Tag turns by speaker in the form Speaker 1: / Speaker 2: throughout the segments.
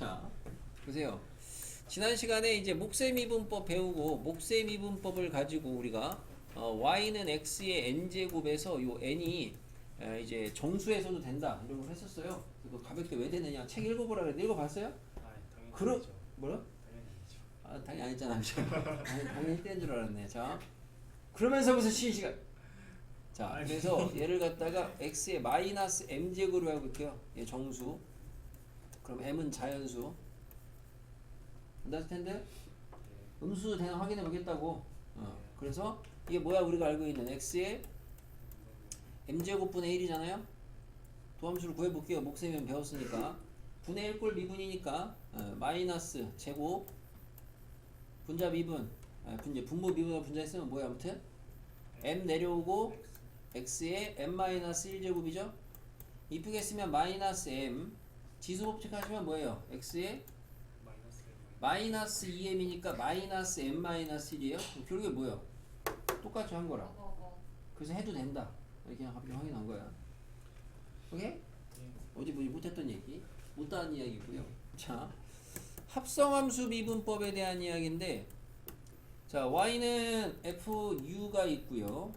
Speaker 1: 자, 보세요. 지난 시간에 이제 목세미분법 배우고 목세미분법을 가지고 우리가 y는 x의 n제곱에서 요 n이 이제 정수에서도 된다 이런 걸 했었어요. 그거 가볍게 왜 되느냐? 책 읽어보라 그랬는데 읽어봤어요?
Speaker 2: 아, 당연히
Speaker 1: 그럼
Speaker 2: 아니죠.
Speaker 1: 뭐라?
Speaker 2: 당연히 아니죠.
Speaker 1: 아 당연히 안 했잖아. 당연히 일 때인 줄 알았네. 자, 그러면서부터 쉬는 시간. 자, 그래서 얘를 갖다가 x의 마이너스 m제곱으로 해볼게요. 얘 정수. 그럼 m은 자연수. 안다을 텐데 음수도 되나 확인해 보겠다고. 그래서 이게 뭐야? 우리가 알고 있는 x의 m제곱분의 1이잖아요. 도함수를 구해볼게요. 목세면 배웠으니까. 분의 1꼴 미분이니까 마이너스 제곱 분자 미분 분모 미분하고 분자 쓰면 뭐야? 아무튼 m 내려오고 x의 m-1제곱이죠. 이쁘게 쓰면 마이너스 m 지수법칙 하시면 뭐예요? x의 마이너스 2m이니까 마이너스 m-1이에요. 결국에 뭐예요? 똑같이 한 거라. 그래서 해도 된다. 그냥 갑자기 확인한 거야. 오케이? 어제 뭐 못했던 얘기, 못다한 이야기고요. 자, 합성함수 미분법에 대한 이야기인데, 자 y는 fu가 있고요.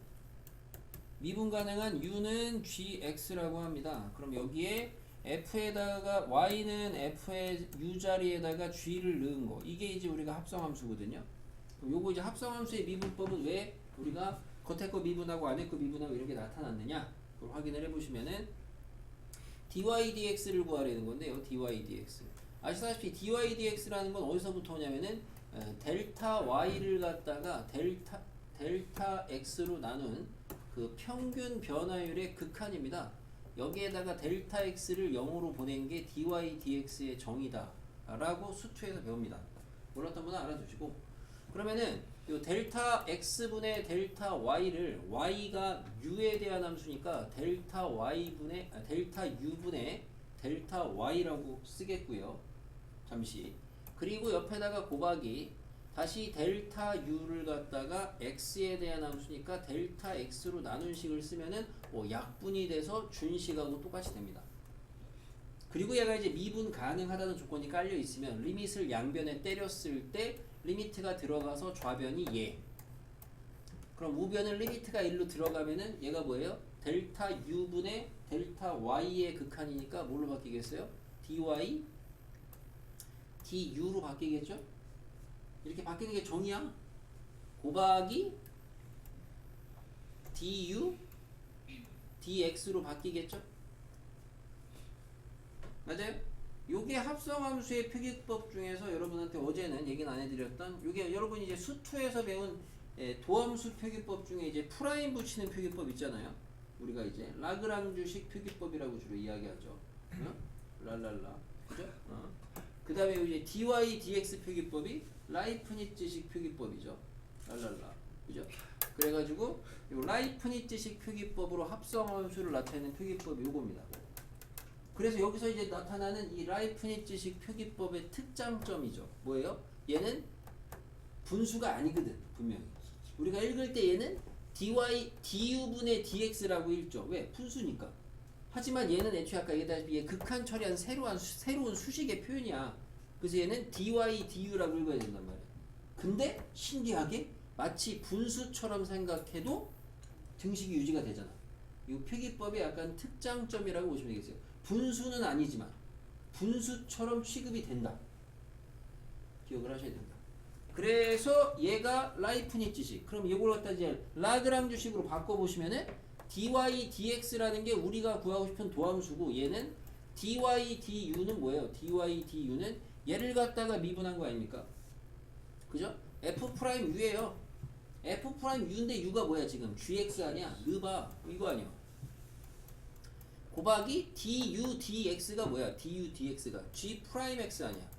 Speaker 1: 미분 가능한 u는 gx라고 합니다. 그럼 여기에 f에다가 y는 f의 u 자리에다가 g를 넣은 거, 이게 이제 우리가 합성함수거든요. 그럼 요거 이제 합성함수의 미분법은 왜 우리가 겉에 거 미분하고 안에 거 미분하고 이렇게 나타났느냐? 그걸 확인을 해보시면은 dy dx를 구하려는 건데요. dy dx. 아시다시피 dy dx라는 건 어디서부터 오냐면은 델타 y를 갖다가 델타 x로 나눈 그 평균 변화율의 극한입니다. 여기에다가 델타 x를 0으로 보낸 게 dy dx의 정의다 라고 수투에서 배웁니다. 몰랐던 분은 알아두시고, 그러면은 요 델타 x분의 델타 y를 y가 u에 대한 함수니까 델타 y분의 델타 u분의 델타 y라고 쓰겠고요. 잠시. 그리고 옆에다가 곱하기 다시 델타 u를 갖다가 x에 대한 함수니까 델타 x로 나눈 식을 쓰면은 약분이 돼서 준식하고 똑같이 됩니다. 그리고 얘가 이제 미분 가능하다는 조건이 깔려 있으면 리밋을 양변에 때렸을 때 리미트가 들어가서 좌변이 얘. 그럼 우변은 리미트가 1로 들어가면은 얘가 뭐예요? 델타 u분의 델타 y의 극한이니까 뭘로 바뀌겠어요? dy du로 바뀌겠죠? 이렇게 바뀌는 게 정의야. 곱하기 du dx로 바뀌겠죠? 맞아요? 요게 합성함수의 표기법 중에서 여러분한테 어제는 얘기는 안 해드렸던, 요게 여러분이 이제 수투에서 배운 도함수 표기법 중에 이제 프라임 붙이는 표기법 있잖아요. 우리가 이제 라그랑주식 표기법이라고 주로 이야기하죠. 랄랄라. 그죠? 그 다음에 이제 dy dx 표기법이 라이프니츠식 표기법이죠. 랄랄라. 그죠? 그래가지고 요 라이프니츠식 표기법으로 합성함수를 나타내는 표기법이 요겁니다. 그래서 여기서 이제 나타나는 이 라이프니츠식 표기법의 특장점이죠. 뭐예요? 얘는 분수가 아니거든, 분명히. 우리가 읽을 때 얘는 du분의 dx라고 읽죠. 왜? 분수니까. 하지만 얘는 애초에 아까 얘기했다시피 얘 극한 처리한 새로운 수식의 표현이야. 그래서 얘는 dy du라고 읽어야 된단 말이야. 근데 신기하게 마치 분수처럼 생각해도 등식이 유지가 되잖아. 이 표기법의 약간 특장점이라고 보시면 되겠어요. 분수는 아니지만 분수처럼 취급이 된다. 기억을 하셔야 된다. 그래서 얘가 라이프니츠식. 그럼 이걸 갖다 이제 라그랑주식으로 바꿔보시면은 dy dx라는 게 우리가 구하고 싶은 도함수고, 얘는 dy du는 뭐예요? dy du는 얘를 갖다가 미분한 거 아닙니까? 그죠? f'u예요. f'u인데 u가 뭐야 지금? gx 아니야? 봐. 이거 아니야? 곱하기 du dx가 뭐야? du dx가 g'x 아니야?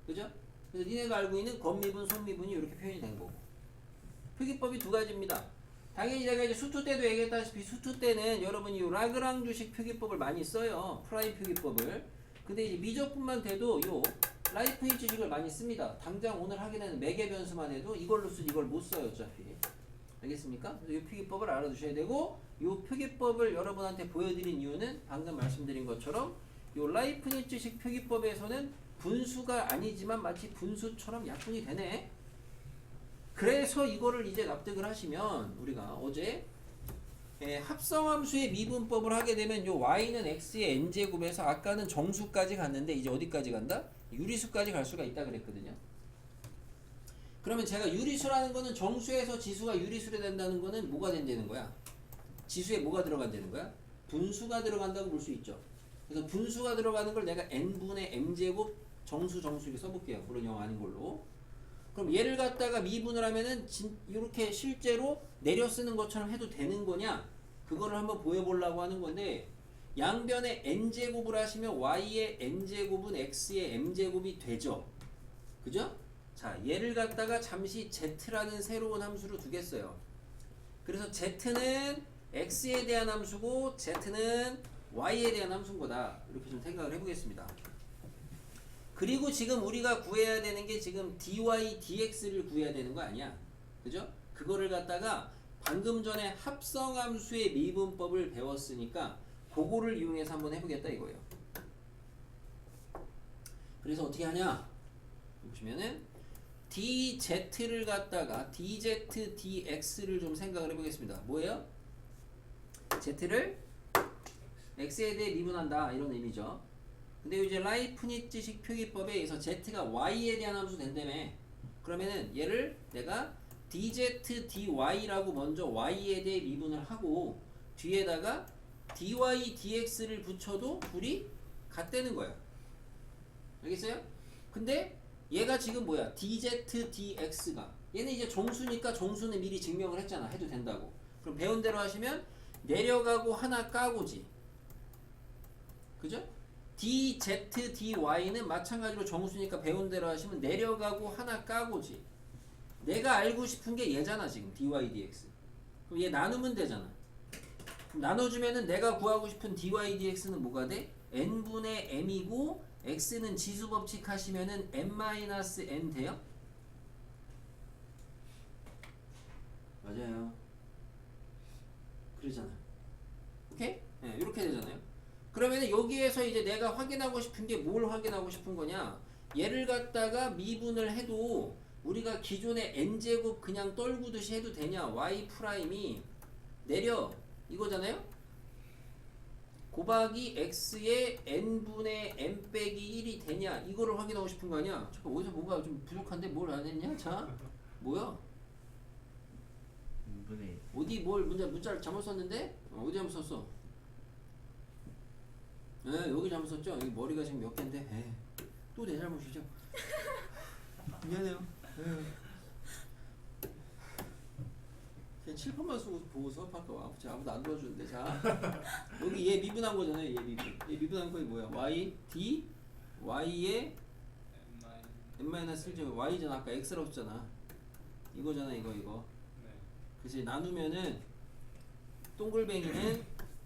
Speaker 1: 그죠? 그래서 니네가 알고 있는 겉미분, 속미분이 이렇게 표현이 된 거고. 표기법이 두 가지입니다. 당연히 제가 이제 수투 때도 얘기했다시피 수투 때는 여러분이 요 라그랑주식 표기법을 많이 써요. 프라임 표기법을. 근데 이제 미적분만 돼도 요 라이프니츠식을 많이 씁니다. 당장 오늘 하게 되는 매개 변수만 해도 이걸로 쓰지 이걸 못 써요, 어차피. 알겠습니까? 그래서 이 표기법을 알아두셔야 되고, 이 표기법을 여러분한테 보여드린 이유는 방금 말씀드린 것처럼 요 라이프니츠식 표기법에서는 분수가 아니지만 마치 분수처럼 약분이 되네. 그래서 이거를 이제 납득을 하시면 우리가 어제 합성함수의 미분법을 하게 되면 요 y는 x의 n제곱에서 아까는 정수까지 갔는데 이제 어디까지 간다? 유리수까지 갈 수가 있다 그랬거든요. 그러면 제가 유리수라는 거는 정수에서 지수가 유리수로 된다는 거는 뭐가 된다는 거야? 지수에 뭐가 들어간다는 거야? 분수가 들어간다고 볼 수 있죠. 그래서 분수가 들어가는 걸 내가 n분의 m제곱 정수 이렇게 써볼게요. 그런 영 아닌 걸로. 그럼 얘를 갖다가 미분을 하면은 이렇게 실제로 내려 쓰는 것처럼 해도 되는 거냐? 그거를 한번 보여보려고 하는 건데 양변에 n제곱을 하시면 y의 n제곱은 x의 m제곱이 되죠. 그죠? 자, 얘를 갖다가 잠시 z라는 새로운 함수로 두겠어요. 그래서 z는 x에 대한 함수고 z는 y에 대한 함수인 거다. 이렇게 좀 생각을 해보겠습니다. 그리고 지금 우리가 구해야 되는 게 지금 dy, dx를 구해야 되는 거 아니야. 그죠? 그거를 갖다가 방금 전에 합성함수의 미분법을 배웠으니까 그거를 이용해서 한번 해보겠다 이거예요. 그래서 어떻게 하냐? 보시면은 dz를 갖다가 dz, dx를 좀 생각을 해보겠습니다. 뭐예요? z를 x에 대해 미분한다 이런 의미죠. 근데 이제 라이프니츠식 표기법에 의해서 z가 y에 대한 함수 된다며. 그러면은 얘를 내가 dz, dy라고 먼저 y에 대해 미분을 하고 뒤에다가 dy, dx를 붙여도 둘이 같다는 거야. 알겠어요? 근데 얘가 지금 뭐야? dz, dx가 얘는 이제 정수니까 정수는 미리 증명을 했잖아. 해도 된다고. 그럼 배운 대로 하시면 내려가고 하나 까고지. 그죠? dz, dy는 마찬가지로 정수니까 배운 대로 하시면 내려가고 하나 까고지. 내가 알고 싶은 게 얘잖아 지금 dy, dx. 그럼 얘 나누면 되잖아. 그럼 나눠주면은 내가 구하고 싶은 dy, dx는 뭐가 돼? n분의 m이고 x는 지수법칙 하시면은 n-n 돼요? 맞아요. 그러잖아. 오케이? 네, 이렇게 되잖아요. 그러면 여기에서 이제 내가 확인하고 싶은 게 뭘 확인하고 싶은 거냐? 얘를 갖다가 미분을 해도 우리가 기존의 n제곱 그냥 떨구듯이 해도 되냐? y 프라임이 내려 이거잖아요? 곱하기 x의 n분의 m 빼기 1이 되냐? 이거를 확인하고 싶은 거 아니야? 잠깐 어디서 뭔가 좀 부족한데 뭘 안 했냐? 자, 뭐야?
Speaker 2: 분의
Speaker 1: 어디 뭘 문자를 잘못 썼는데? 어디 잘못 썼어? 네, 여기 잘못 썼죠? 여기 머리가 지금 몇 개인데 또 내 잘못이죠? 미안해요. 그냥 칠판만 쓰고 보고 수업할까 봐 아무도 안 도와주는데. 자, 여기 얘 미분한 거잖아요. 얘 미분한 거에 뭐야? y, d, y의 n-1제곱 y잖아. 아까 x라고 썼잖아. 이거잖아 이거.
Speaker 2: 네.
Speaker 1: 그치? 나누면은 동글뱅이는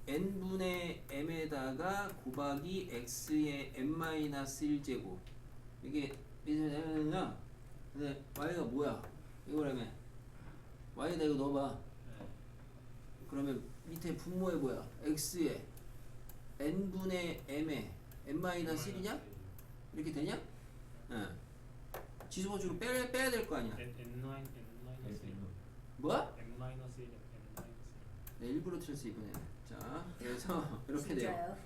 Speaker 1: n분의 m에다가 곱하기 x의 n-1제곱. 이게 미세냐? 근데 y가 뭐야? 이거라며. y에다 이거 넣어봐.
Speaker 2: 네.
Speaker 1: 그러면 밑에 분모에 뭐야? x에 n분의 m에 n-1이냐? 이렇게 되냐? 응. 지수법칙으로 빼야 될 거 아니야. 뭐야? 네, 일부러 틀렸어 이번에. 자, 그래서 이렇게 돼요.
Speaker 3: 진짜요?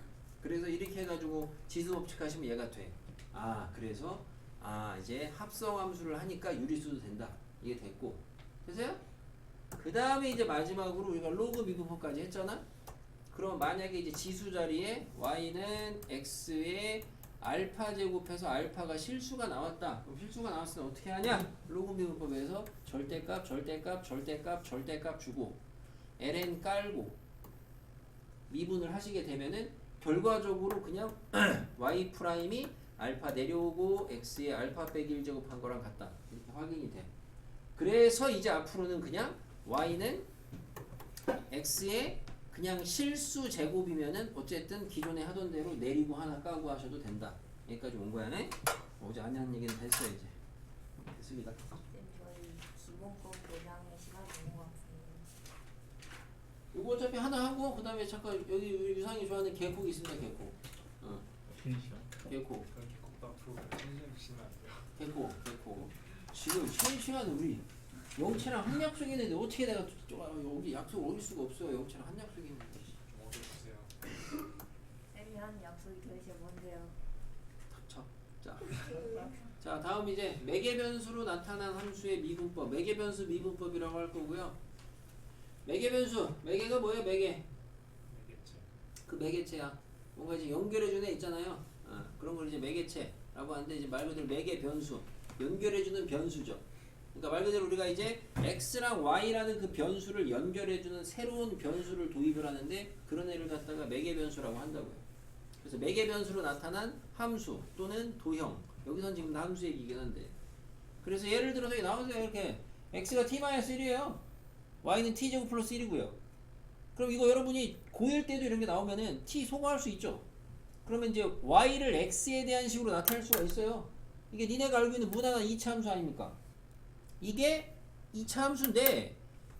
Speaker 1: 그래서 이렇게 해가지고 지수법칙 하시면 얘가 돼. 아, 그래서 이제 합성함수를 하니까 유리수도 된다. 이게 됐고, 됐어요? 그 다음에 이제 마지막으로 우리가 로그 미분법까지 했잖아. 그럼 만약에 이제 지수 자리에 y는 x의 알파 제곱해서 알파가 실수가 나왔다. 그럼 실수가 나왔을 때 어떻게 하냐? 로그 미분법에서 절대값 주고 ln 깔고 미분을 하시게 되면은 결과적으로 그냥 y 프라임이 알파 내려오고 x의 알파 빼기 1제곱 한 거랑 같다. 이렇게 확인이 돼. 그래서 이제 앞으로는 그냥 y는 x의 그냥 실수 제곱이면은 어쨌든 기존에 하던 대로 내리고 하나 까고 하셔도 된다. 여기까지 온 거야, 네? 어제 안 한 얘기는 다 했어요 이제. 됐습니다.
Speaker 3: 네, 저희 기본법 대상의 시간이 있는 것 같은데.
Speaker 1: 이거 어차피 하나 하고 그 다음에 잠깐 여기 유상이 좋아하는 개콕 있습니다. 개콕.
Speaker 2: 데피니션.
Speaker 1: 개코.
Speaker 4: 그렇게 꼭 앞으로 천천히 치면 안 돼요.
Speaker 1: 개코. 지금 쉬는 시간에 우리 영채랑 한 약속 있는데 어떻게 내가 여기 약속 어길 수가 없어요. 영채랑 한 약속 있는데.
Speaker 4: 좀 어려주세요.
Speaker 3: 쌤이 한 약속이 도대체 뭔데요?
Speaker 1: 닥쳐. 자 다음 이제 매개변수로 나타난 함수의 미분법. 매개변수 미분법이라고 할 거고요. 매개변수. 매개가 뭐예요? 매개.
Speaker 4: 알겠지?
Speaker 1: 그 매개체야. 뭔가 이제 연결해주는 애 있잖아요. 그런 걸 이제 매개체라고 하는데 이제 말 그대로 매개변수. 연결해주는 변수죠. 그러니까 말 그대로 우리가 이제 x랑 y라는 그 변수를 연결해주는 새로운 변수를 도입을 하는데 그런 애를 갖다가 매개변수라고 한다고요. 그래서 매개변수로 나타난 함수 또는 도형. 여기선 지금 다 함수 얘기이긴 한데. 그래서 예를 들어서 여기 나오세요. 이렇게 x가 t-1이에요. y는 t제곱 플러스 1이고요. 그럼 이거 여러분이 고1 때도 이런 게 나오면은 t 소거할 수 있죠. 그러면 이제 y를 x에 대한 식으로 나타낼 수가 있어요. 이게 니네가 알고 있는 무난한 2차 함수 아닙니까? 이게 2차 함수인데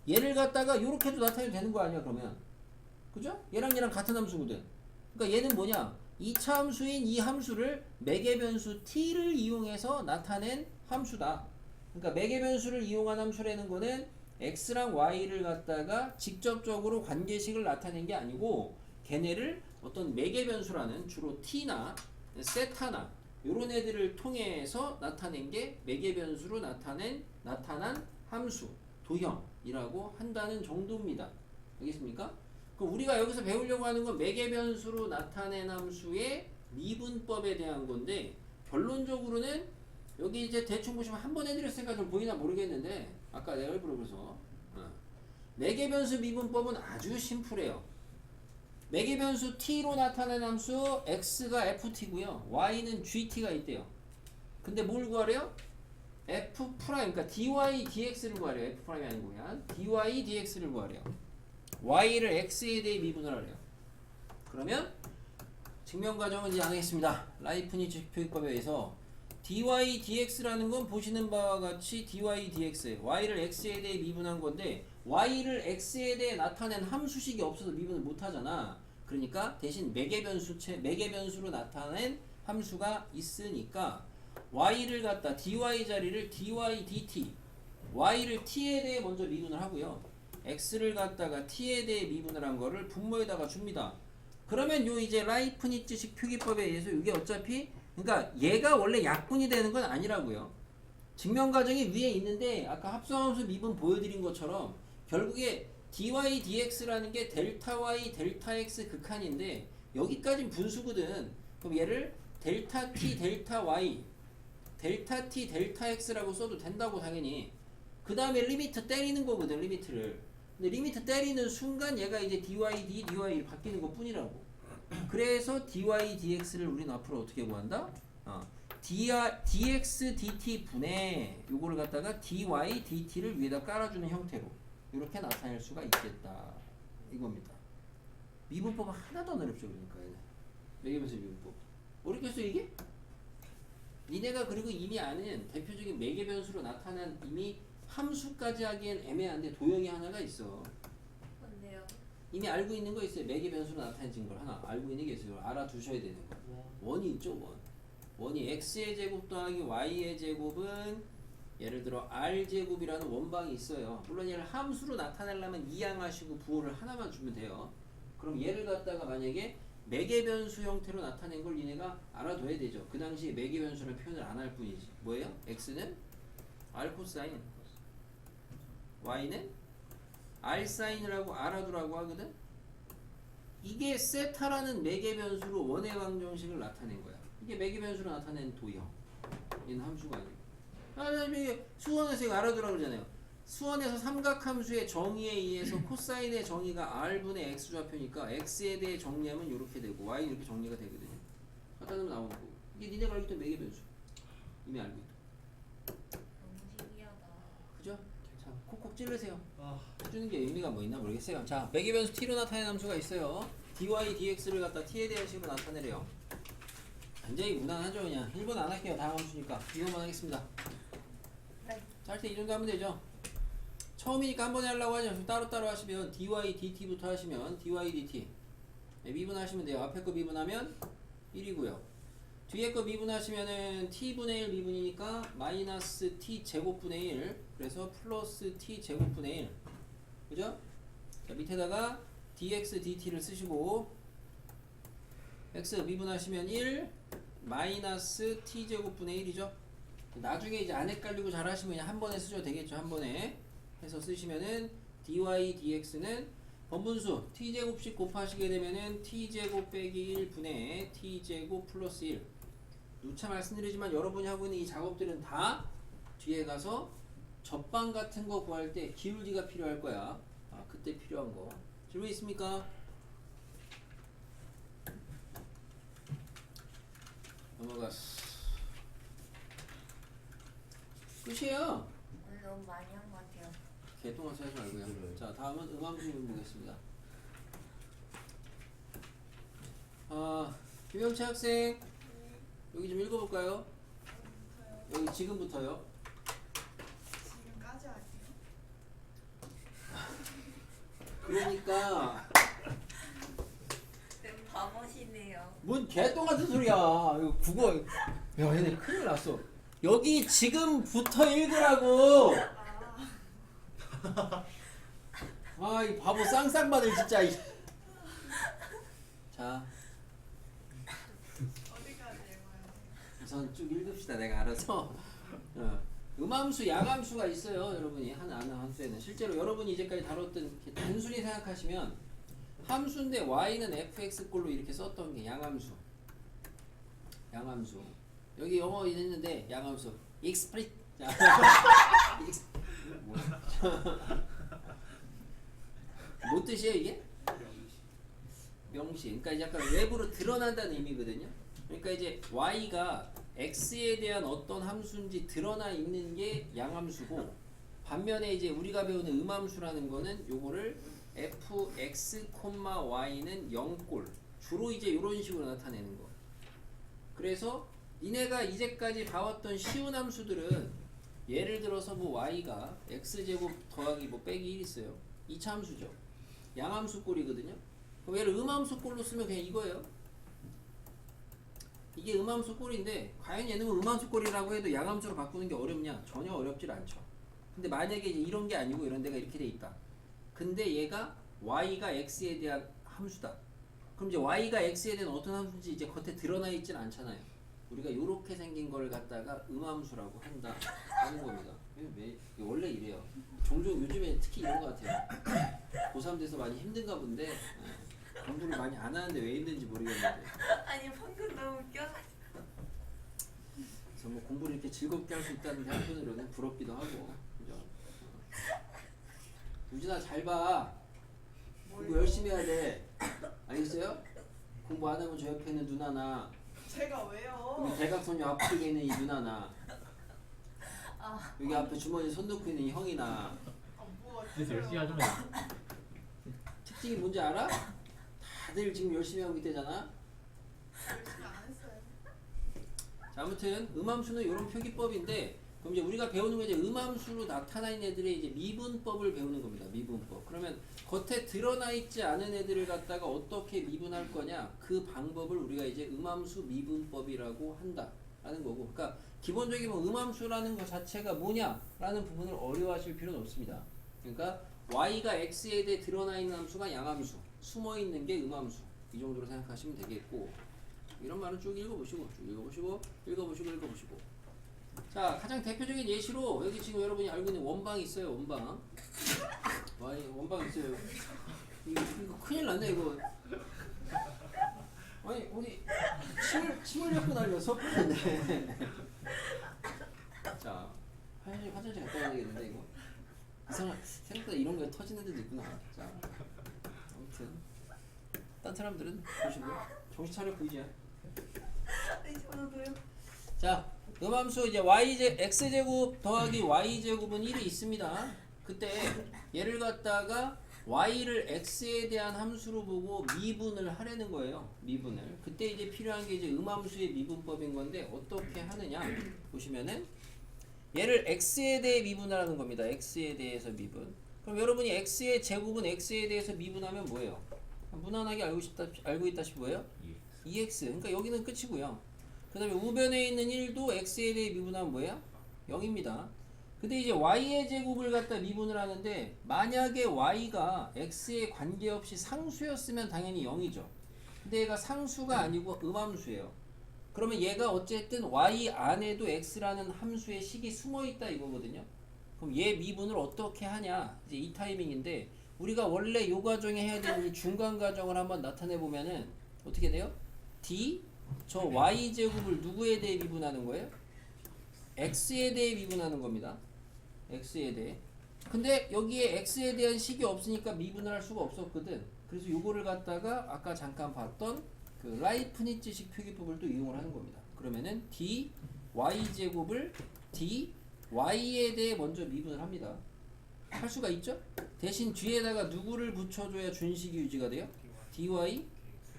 Speaker 1: 얘를 갖다가 이렇게도 나타내도 되는 거 아니야 그러면. 그죠? 얘랑 같은 함수거든. 그러니까 얘는 뭐냐? 2차 함수인 이 함수를 매개변수 t를 이용해서 나타낸 함수다. 그러니까 매개변수를 이용한 함수라는 거는 x랑 y를 갖다가 직접적으로 관계식을 나타낸 게 아니고 걔네를 어떤 매개변수라는 주로 t나 세타나 요런 애들을 통해서 나타낸 게 매개변수로 나타난 함수, 도형이라고 한다는 정도입니다. 알겠습니까? 그럼 우리가 여기서 배우려고 하는 건 매개변수로 나타낸 함수의 미분법에 대한 건데 결론적으로는 여기 이제 대충 보시면 한 번 해드렸으니까 좀 보이나 모르겠는데 아까 내가 일부러 그래서 매개변수 미분법은 아주 심플해요. 매개변수 t로 나타낸 함수 x가 ft고요. y는 gt가 있대요. 근데 뭘 구하래요? f 그러니까 dy dx를 구하래요. f 프라임이 아니고 그냥 dy dx를 구하래요. y를 x에 대해 미분을 하래요. 그러면 증명 과정은 이제 안 하겠습니다. 라이프니츠 표기법에 의해서 dy dx라는 건 보시는 바와 같이 dy dx y를 x에 대해 미분한 건데 y를 x에 대해 나타낸 함수식이 없어서 미분을 못 하잖아. 그러니까 대신 매개변수로 나타낸 함수가 있으니까 y를 갖다 dy 자리를 dy dt y를 t에 대해 먼저 미분을 하고요. x를 갖다가 t에 대해 미분을 한 거를 분모에다가 줍니다. 그러면 요 이제 라이프니츠식 표기법에 의해서 이게 어차피 그러니까 얘가 원래 약분이 되는 건 아니라고요. 증명 과정이 위에 있는데 아까 합성함수 미분 보여드린 것처럼 결국에 dy dx라는 게 델타 y 델타 x 극한인데 여기까진 분수거든. 그럼 얘를 델타 t 델타 y 델타 t 델타 x라고 써도 된다고 당연히. 그 다음에 리미트 때리는 거거든. 리미트를. 근데 리미트 때리는 순간 얘가 이제 dy d dy 바뀌는 것 뿐이라고. 그래서 dy dx를 우리는 앞으로 어떻게 구한다? dx dt 분의 요거를 갖다가 dy dt를 위에다 깔아주는 형태로 이렇게 나타낼 수가 있겠다 이겁니다. 미분법은 하나도 안 어렵죠. 그러니까 얘는 매개변수 미분법 어렵겠어 이게? 니네가 그리고 이미 아는 대표적인 매개변수로 나타난 이미 함수까지 하기엔 애매한데 도형이 하나가 있어.
Speaker 3: 뭔데요?
Speaker 1: 이미 알고 있는 거 있어요. 매개변수로 나타내진 걸 하나 알고 있는 게 있어요. 알아두셔야 되는 거. 원이 있죠. 원이 x의 제곱 더하기 y의 제곱은 예를 들어 r제곱이라는 원방이 있어요. 물론 얘를 함수로 나타내려면 이항하시고 부호를 하나만 주면 돼요. 그럼 얘를 갖다가 만약에 매개변수 형태로 나타낸 걸 니네가 알아둬야 되죠. 그 당시에 매개변수라는 표현을 안 할 뿐이지. 뭐예요? x는 r 코사인, y는 r 사인이라고 알아두라고 하거든. 이게 세타라는 매개변수로 원의 방정식을 나타낸 거야. 이게 매개변수로 나타낸 도형. 얘는 함수가 아니고. 수원에서 이거 알아두라고 그러잖아요. 수원에서 삼각함수의 정의에 의해서 코사인의 정의가 r분의 x좌표니까 x에 대해 정리하면 이렇게 되고 y 이렇게 정리가 되거든요. 갖다 놓으면 나오는 거고. 이게 니네가 알고 있던 매개변수. 이미 알고 있다.
Speaker 3: 너무 신기하다.
Speaker 1: 그죠? 자, 콕콕 찌르세요.
Speaker 2: 아,
Speaker 1: 해주는 게 의미가 뭐 있나 모르겠어요. 자, 매개변수 t로 나타낸 함수가 있어요. dy dx를 갖다 t에 대한 식으로 나타내래요. 굉장히 무난하죠. 그냥 1번 안 할게요. 다음 함수니까 이것만 하겠습니다.
Speaker 3: 네.
Speaker 1: 자, 할 때 이 정도 하면 되죠. 처음이니까 한 번에 하려고 하죠. 따로따로 하시면 dy dt부터 하시면 dy dt 미분하시면 돼요. 앞에 거 미분하면 1이고요. 뒤에 거 미분하시면은 t분의 1 미분이니까 마이너스 t 제곱분의 1 그래서 플러스 t 제곱분의 1 그죠? 자 밑에다가 dx dt를 쓰시고 x 미분하시면 1 마이너스 t 제곱분의 1이죠. 나중에 이제 안 헷갈리고 잘 하시면 그냥 한 번에 쓰셔도 되겠죠. 한 번에 해서 쓰시면은 dy dx는 번분수 t제곱씩 곱하시게 되면은 t제곱 빼기 1분의 t제곱 플러스 1 누차 말씀드리지만 여러분이 하고 있는 이 작업들은 다 뒤에 가서 접방 같은 거 구할 때 기울기가 필요할 거야. 아, 그때 필요한 거. 질문 있습니까? 넘어가. 끝이에요.
Speaker 3: 오늘 너무 많이 한 것 같아요.
Speaker 1: 개똥같이 하지 말고요. 자, 다음은 음함수 부분 보겠습니다. 김영채 학생 여기 좀 읽어볼까요? 여기 지금부터요.
Speaker 2: 지금까지 할게요.
Speaker 1: 그러니까
Speaker 3: 바보시네요.
Speaker 1: 뭔 개똥같은 소리야. 이거 국어. 야, 얘네 큰일 났어. 여기 지금부터 읽으라고. 아, 이 바보 쌍쌍바들 진짜. 자,
Speaker 2: 어디까지 읽어요?
Speaker 1: 우선 쭉 읽읍시다. 내가 알아서. 음함수, 양함수가 있어요. 여러분이 아는 함수에는 실제로 여러분이 이제까지 다뤘던 이렇게 단순히 생각하시면 함수인데 y는 fx꼴로 이렇게 썼던 게 양함수. 양함수. 여기 영어 있는데 양함수. explicit. 뭐 뜻이에요 이게? 명시. 그러니까 이제 약간 외부로 드러난다는 의미거든요. 그러니까 이제 y가 x에 대한 어떤 함수인지 드러나 있는 게 양함수고, 반면에 이제 우리가 배우는 음함수라는 거는 요거를 fx, y는 0꼴 주로 이제 이런 식으로 나타내는 거. 그래서 니네가 이제까지 봐왔던 쉬운 함수들은 예를 들어서 뭐 y가 x제곱 더하기 뭐 빼기 1 있어요. 2차 함수죠. 양함수 꼴이거든요. 그럼 얘를 음함수 꼴로 쓰면 그냥 이거예요. 이게 음함수 꼴인데 과연 얘는 음함수 꼴이라고 해도 양함수로 바꾸는 게 어렵냐? 전혀 어렵질 않죠. 근데 만약에 이제 이런 게 아니고 이런 데가 이렇게 돼 있다. 근데 얘가 y가 x에 대한 함수다. 그럼 이제 y가 x에 대한 어떤 함수인지 이제 겉에 드러나 있진 않잖아요. 우리가 요렇게 생긴 걸 갖다가 음함수라고 한다 하는 겁니다. 원래 이래요. 종종 요즘에 특히 이런 것 같아요. 고3 돼서 많이 힘든가 본데 공부를 많이 안 하는데 왜 힘든지 모르겠는데,
Speaker 3: 아니 방금 너무 웃겨가지고.
Speaker 1: 그래서 뭐 공부를 이렇게 즐겁게 할 수 있다는 게 한편으로는 부럽기도 하고, 그죠? 유진아 잘 봐. 공부 열심히 해야 돼. 알겠어요? 공부 안 하면 저 옆에 있는 누나나,
Speaker 2: 제가 왜요?
Speaker 1: 우리 대각선 옆 앞쪽에 있는 이 누나나, 여기 앞에 주머니에 손 넣고 있는 이 형이나.
Speaker 2: 뭐가
Speaker 5: 그래서 열심히 하잖아요.
Speaker 1: 특징이 뭔지 알아? 다들 지금 열심히 하고 있대잖아.
Speaker 2: 열심히 안 했어요.
Speaker 1: 자, 아무튼 음함수는 이런 표기법인데, 그럼 이제 우리가 배우는 건 이제 음함수로 나타난 애들의 이제 미분법을 배우는 겁니다. 미분법. 그러면 겉에 드러나 있지 않은 애들을 갖다가 어떻게 미분할 거냐, 그 방법을 우리가 이제 음함수 미분법이라고 한다라는 거고. 그러니까 기본적인 뭐 음함수라는 것 자체가 뭐냐라는 부분을 어려워하실 필요는 없습니다. 그러니까 y가 x에 대해 드러나 있는 함수가 양함수, 숨어 있는 게 음함수, 이 정도로 생각하시면 되겠고, 이런 말은 쭉 읽어보시고 읽어보시고. 자, 가장 대표적인 예시로 여기 지금 여러분이 알고 있는 원방이 있어요. 원방. 원방 있어요. 이거 큰일 났네 이거. 아니 어디 침을 뱉고 날려서 그런데. 자, 화장실 갔다 와야 되겠는데 이거. 생각보다 이런 거에 터지는 데도 있구나. 자, 아무튼 딴 사람들은 보시고 정신 차려 보이지?
Speaker 3: 네, 저도요.
Speaker 1: 자, 음함수 이제 x제곱 더하기 y제곱은 1이 있습니다. 그때 얘를 갖다가 y를 x에 대한 함수로 보고 미분을 하려는 거예요. 미분을. 그때 이제 필요한 게 이제 음함수의 미분법인 건데 어떻게 하느냐 보시면은 얘를 x에 대해 미분하라는 겁니다. x에 대해서 미분. 그럼 여러분이 x의 제곱은 x에 대해서 미분하면 뭐예요? 무난하게 알고 있다시피 뭐예요? 2x. 그러니까 여기는 끝이고요. 그 다음에 우변에 있는 1도 x에 대해 미분하면 뭐예요? 0입니다. 근데 이제 y의 제곱을 갖다 미분을 하는데 만약에 y가 x에 관계없이 상수였으면 당연히 0이죠. 근데 얘가 상수가 아니고 음함수예요. 그러면 얘가 어쨌든 y 안에도 x라는 함수의 식이 숨어있다 이거거든요. 그럼 얘 미분을 어떻게 하냐 이제 이 타이밍인데 우리가 원래 요 과정에 해야 되는 이 중간 과정을 한번 나타내 보면은 어떻게 돼요? d 저 y 제곱을 누구에 대해 미분하는 거예요? x에 대해 미분하는 겁니다. x에 대해. 근데 여기에 x에 대한 식이 없으니까 미분을 할 수가 없었거든. 그래서 요거를 갖다가 아까 잠깐 봤던 그 라이프니츠식 표기법을 또 이용을 하는 겁니다. 그러면은 d y 제곱을 d y에 대해 먼저 미분을 합니다. 할 수가 있죠? 대신 뒤에다가 누구를 붙여줘야 준식이 유지가 돼요? dy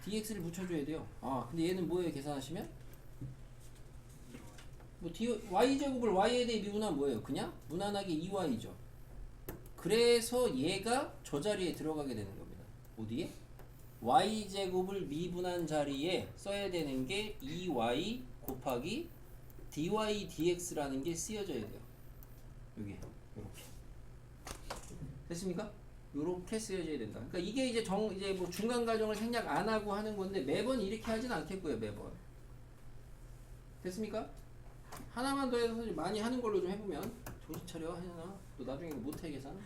Speaker 1: dx를 붙여줘야 돼요. 아 근데 얘는 뭐예요? 계산하시면 뭐 y 제곱을 y에 대해 미분하면 뭐예요? 그냥 무난하게 2y죠. 그래서 얘가 저 자리에 들어가게 되는 겁니다. 어디에? y 제곱을 미분한 자리에 써야 되는 게 2y 곱하기 dy dx라는 게 쓰여져야 돼요. 여기 이렇게 됐습니까? 요렇게 쓰여져야 된다. 그러니까 이게 이제 이제 뭐 중간 과정을 생략 안 하고 하는 건데 매번 이렇게 하진 않겠고요. 매번 됐습니까? 하나만 더 해서 많이 하는 걸로 좀 해보면 정신 차려 하나 또 나중에 못해 계산.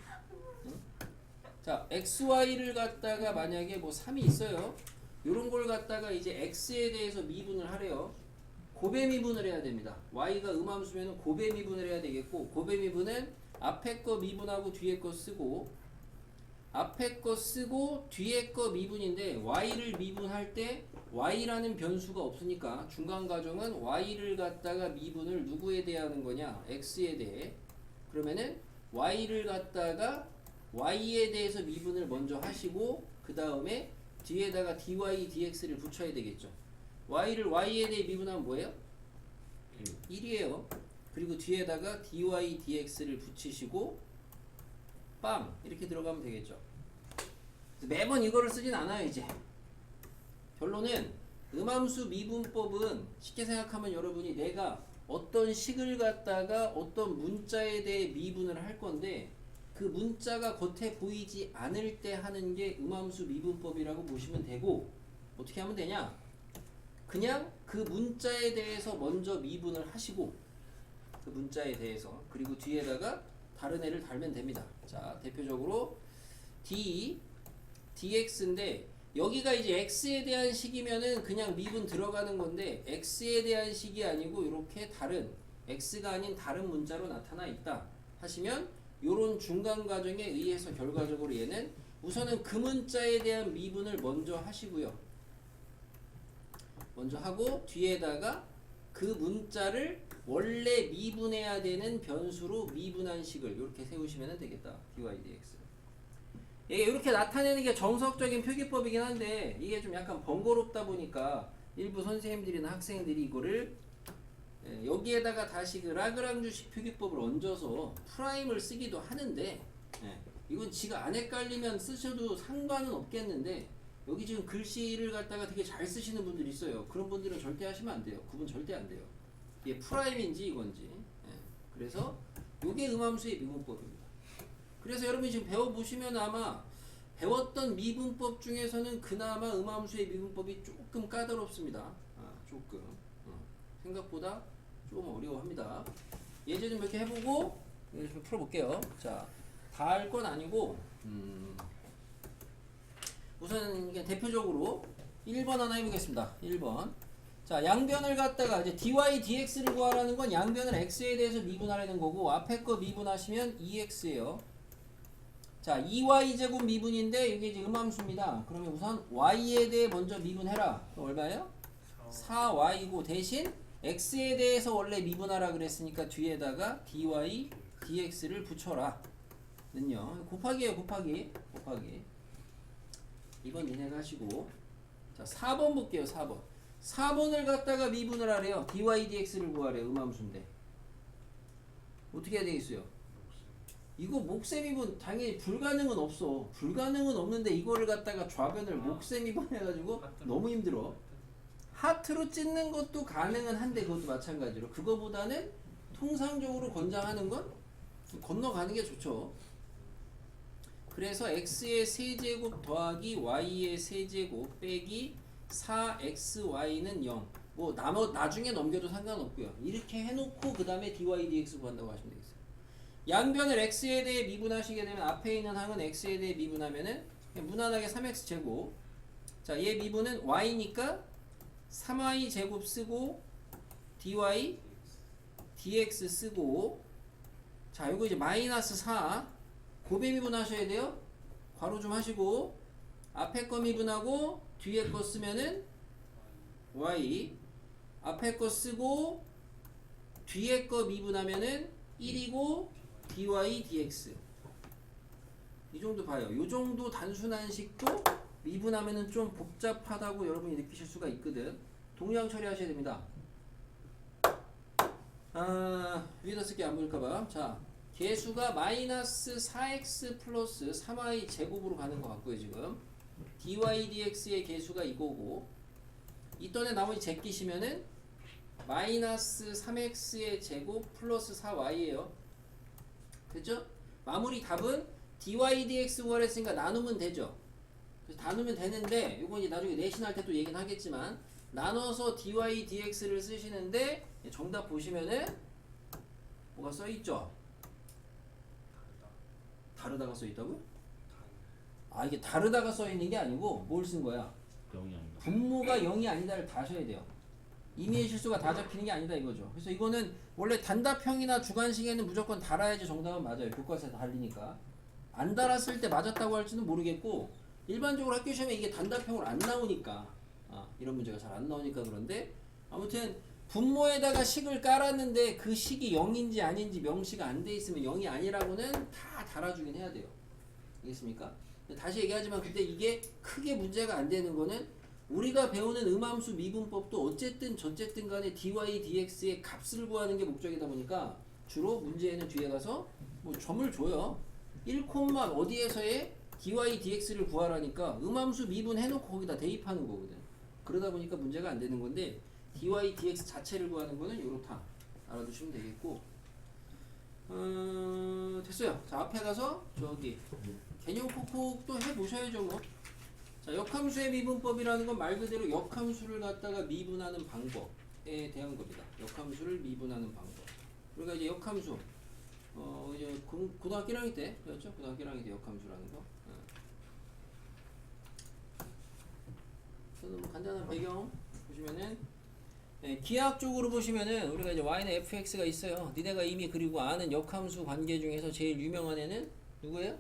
Speaker 1: 응? 자 xy를 갖다가 만약에 뭐 3이 있어요. 요런 걸 갖다가 이제 x에 대해서 미분을 하래요. 고배 미분을 해야 됩니다. y가 음함수면 고배 미분을 해야 되겠고 고배 미분은 앞에 거 미분하고 뒤에 거 쓰고 앞에 거 쓰고 뒤에 거 미분인데 y를 미분할 때 y라는 변수가 없으니까 중간 과정은 y를 갖다가 미분을 누구에 대해 하는 거냐 x에 대해. 그러면은 y를 갖다가 y에 대해서 미분을 먼저 하시고 그 다음에 뒤에다가 dy dx를 붙여야 되겠죠. y를 y에 대해 미분하면 뭐예요? 1이에요. 그리고 뒤에다가 dy dx를 붙이시고 빵 이렇게 들어가면 되겠죠. 매번 이거를 쓰진 않아요. 이제 결론은 음함수 미분법은 쉽게 생각하면 여러분이 내가 어떤 식을 갖다가 어떤 문자에 대해 미분을 할 건데 그 문자가 겉에 보이지 않을 때 하는 게 음함수 미분법이라고 보시면 되고 어떻게 하면 되냐? 그냥 그 문자에 대해서 먼저 미분을 하시고 그 문자에 대해서 그리고 뒤에다가 다른 애를 달면 됩니다. 자 대표적으로 dx인데 여기가 이제 x에 대한 식이면은 그냥 미분 들어가는 건데 x에 대한 식이 아니고 이렇게 다른 x가 아닌 다른 문자로 나타나 있다 하시면 요런 중간 과정에 의해서 결과적으로 얘는 우선은 그 문자에 대한 미분을 먼저 하시고요. 먼저 하고 뒤에다가 그 문자를 원래 미분해야 되는 변수로 미분한 식을 이렇게 세우시면 되겠다. dy dx. 이게 이렇게 나타내는 게 정석적인 표기법이긴 한데 이게 좀 약간 번거롭다 보니까 일부 선생님들이나 학생들이 이거를 여기에다가 다시 그 라그랑주식 표기법을 얹어서 프라임을 쓰기도 하는데 이건 지가 안 헷갈리면 쓰셔도 상관은 없겠는데 여기 지금 글씨를 갖다가 되게 잘 쓰시는 분들이 있어요. 그런 분들은 절대 하시면 안 돼요. 구분 절대 안 돼요. 이게 프라임인지 이건지. 그래서 이게 음함수의 미분법입니다. 그래서 여러분이 지금 배워보시면 아마 배웠던 미분법 중에서는 그나마 음함수의 미분법이 조금 까다롭습니다. 조금 생각보다 조금 어려워합니다. 예제 좀 이렇게 해보고 좀 풀어볼게요. 자, 다 할 건 아니고 우선 이게 대표적으로 1번 하나 해보겠습니다. 1번. 자, 양변을 갖다가 이제 dy dx를 구하라는 건 양변을 x에 대해서 미분하라는 거고 앞에 거 미분하시면 2x예요. 자, 2y 제곱 미분인데 이게 이제 음함수입니다. 그러면 우선 y에 대해 먼저 미분해라. 그럼 얼마예요? 4y고 대신 x에 대해서 원래 미분하라 그랬으니까 뒤에다가 dy dx를 붙여라. 는요. 곱하기예요, 곱하기. 이건 니네가 하시고. 자, 4번 볼게요, 4번. 4번을 갖다가 미분을 하래요. dy dx를 구하래요. 음함수인데. 어떻게 해야 되겠어요? 이거 목세미분 당연히 불가능은 없어. 불가능은 없는데 이거를 갖다가 좌변을 목세미분 해가지고 너무 힘들어. 하트로 찢는 것도 가능은 한데 그것도 마찬가지로 그거보다는 통상적으로 권장하는 건 건너가는 게 좋죠. 그래서 x의 세제곱 더하기 y의 세제곱 빼기 4xy는 0. 뭐 나중에 넘겨도 상관없고요. 이렇게 해놓고 그 다음에 dy dx 구한다고 하시면 되겠어요. 양변을 x에 대해 미분하시게 되면 앞에 있는 항은 x에 대해 미분하면은 그냥 무난하게 3x 제곱. 자, 얘 미분은 y니까 3y 제곱 쓰고 dy dx 쓰고, 자 요거 이제 마이너스 4 고배 미분하셔야 돼요. 괄호 좀 하시고 앞에 거 미분하고 뒤에 거 쓰면은 y, 앞에 거 쓰고 뒤에 거 미분하면은 1이고 dy dx. 이 정도 봐요. 요 정도 단순한 식도 미분하면은 좀 복잡하다고 여러분이 느끼실 수가 있거든. 동량 처리하셔야 됩니다. 위에다 쓸게 안 보일까봐. 자, 개수가 마이너스 4x 플러스 3y 제곱으로 가는 것 같고요, 지금. dy dx의 개수가 이거고, 이번에 나머지 제끼시면은 마이너스 3x의 제곱 플러스 4y예요. 그죠? 마무리 답은 dy dx 구하랬으니까 나누면 되죠. 그래서 나누면 되는데, 요건 이제 나중에 내신할 때 또 얘기는 하겠지만, 나눠서 dy dx를 쓰시는데 정답 보시면은 뭐가 써있죠? 다르다가 써있다고요? 아, 이게 다르다가 써있는 게 아니고 뭘 쓴 거야?
Speaker 5: 0이 아닌가?
Speaker 1: 분모가 0이 아니다를 다 하셔야 돼요. 임의의 실수가 다 잡히는 게 아니다 이거죠. 그래서 이거는 원래 단답형이나 주관식에는 무조건 달아야지 정답은 맞아요. 교과서에서 달리니까. 안 달았을 때 맞았다고 할지는 모르겠고, 일반적으로 학교 시험에 이게 단답형으로 안 나오니까, 이런 문제가 잘 안 나오니까 그런데, 아무튼 분모에다가 식을 깔았는데 그 식이 0인지 아닌지 명시가 안 돼 있으면 0이 아니라고는 다 달아주긴 해야 돼요. 알겠습니까? 다시 얘기하지만 근데 이게 크게 문제가 안 되는 거는 우리가 배우는 음함수 미분법도 어쨌든 저쨌든 간에 dy dx의 값을 구하는 게 목적이다 보니까 주로 문제에는 뒤에 가서 뭐 점을 줘요. 1, 어디에서의 dy dx를 구하라니까 음함수 미분 해놓고 거기다 대입하는 거거든. 그러다 보니까 문제가 안 되는 건데 dy dx 자체를 구하는 거는 요렇다 알아두시면 되겠고, 됐어요. 자, 앞에 가서 저기 개념 콕콕도 해보셔야죠 뭐. 자, 역함수의 미분법이라는 건 말 그대로 역함수를 갖다가 미분하는 방법에 대한 겁니다. 역함수를 미분하는 방법. 우리가 이제 역함수 이제 고등학교 1학년 때 배웠죠? 고등학교 1학년 때 역함수라는 거. 저는 뭐 간단한 배경 보시면은, 기하학적으로 보시면은 우리가 이제 y는 fx가 있어요. 니네가 이미 그리고 아는 역함수 관계 중에서 제일 유명한 애는 누구예요?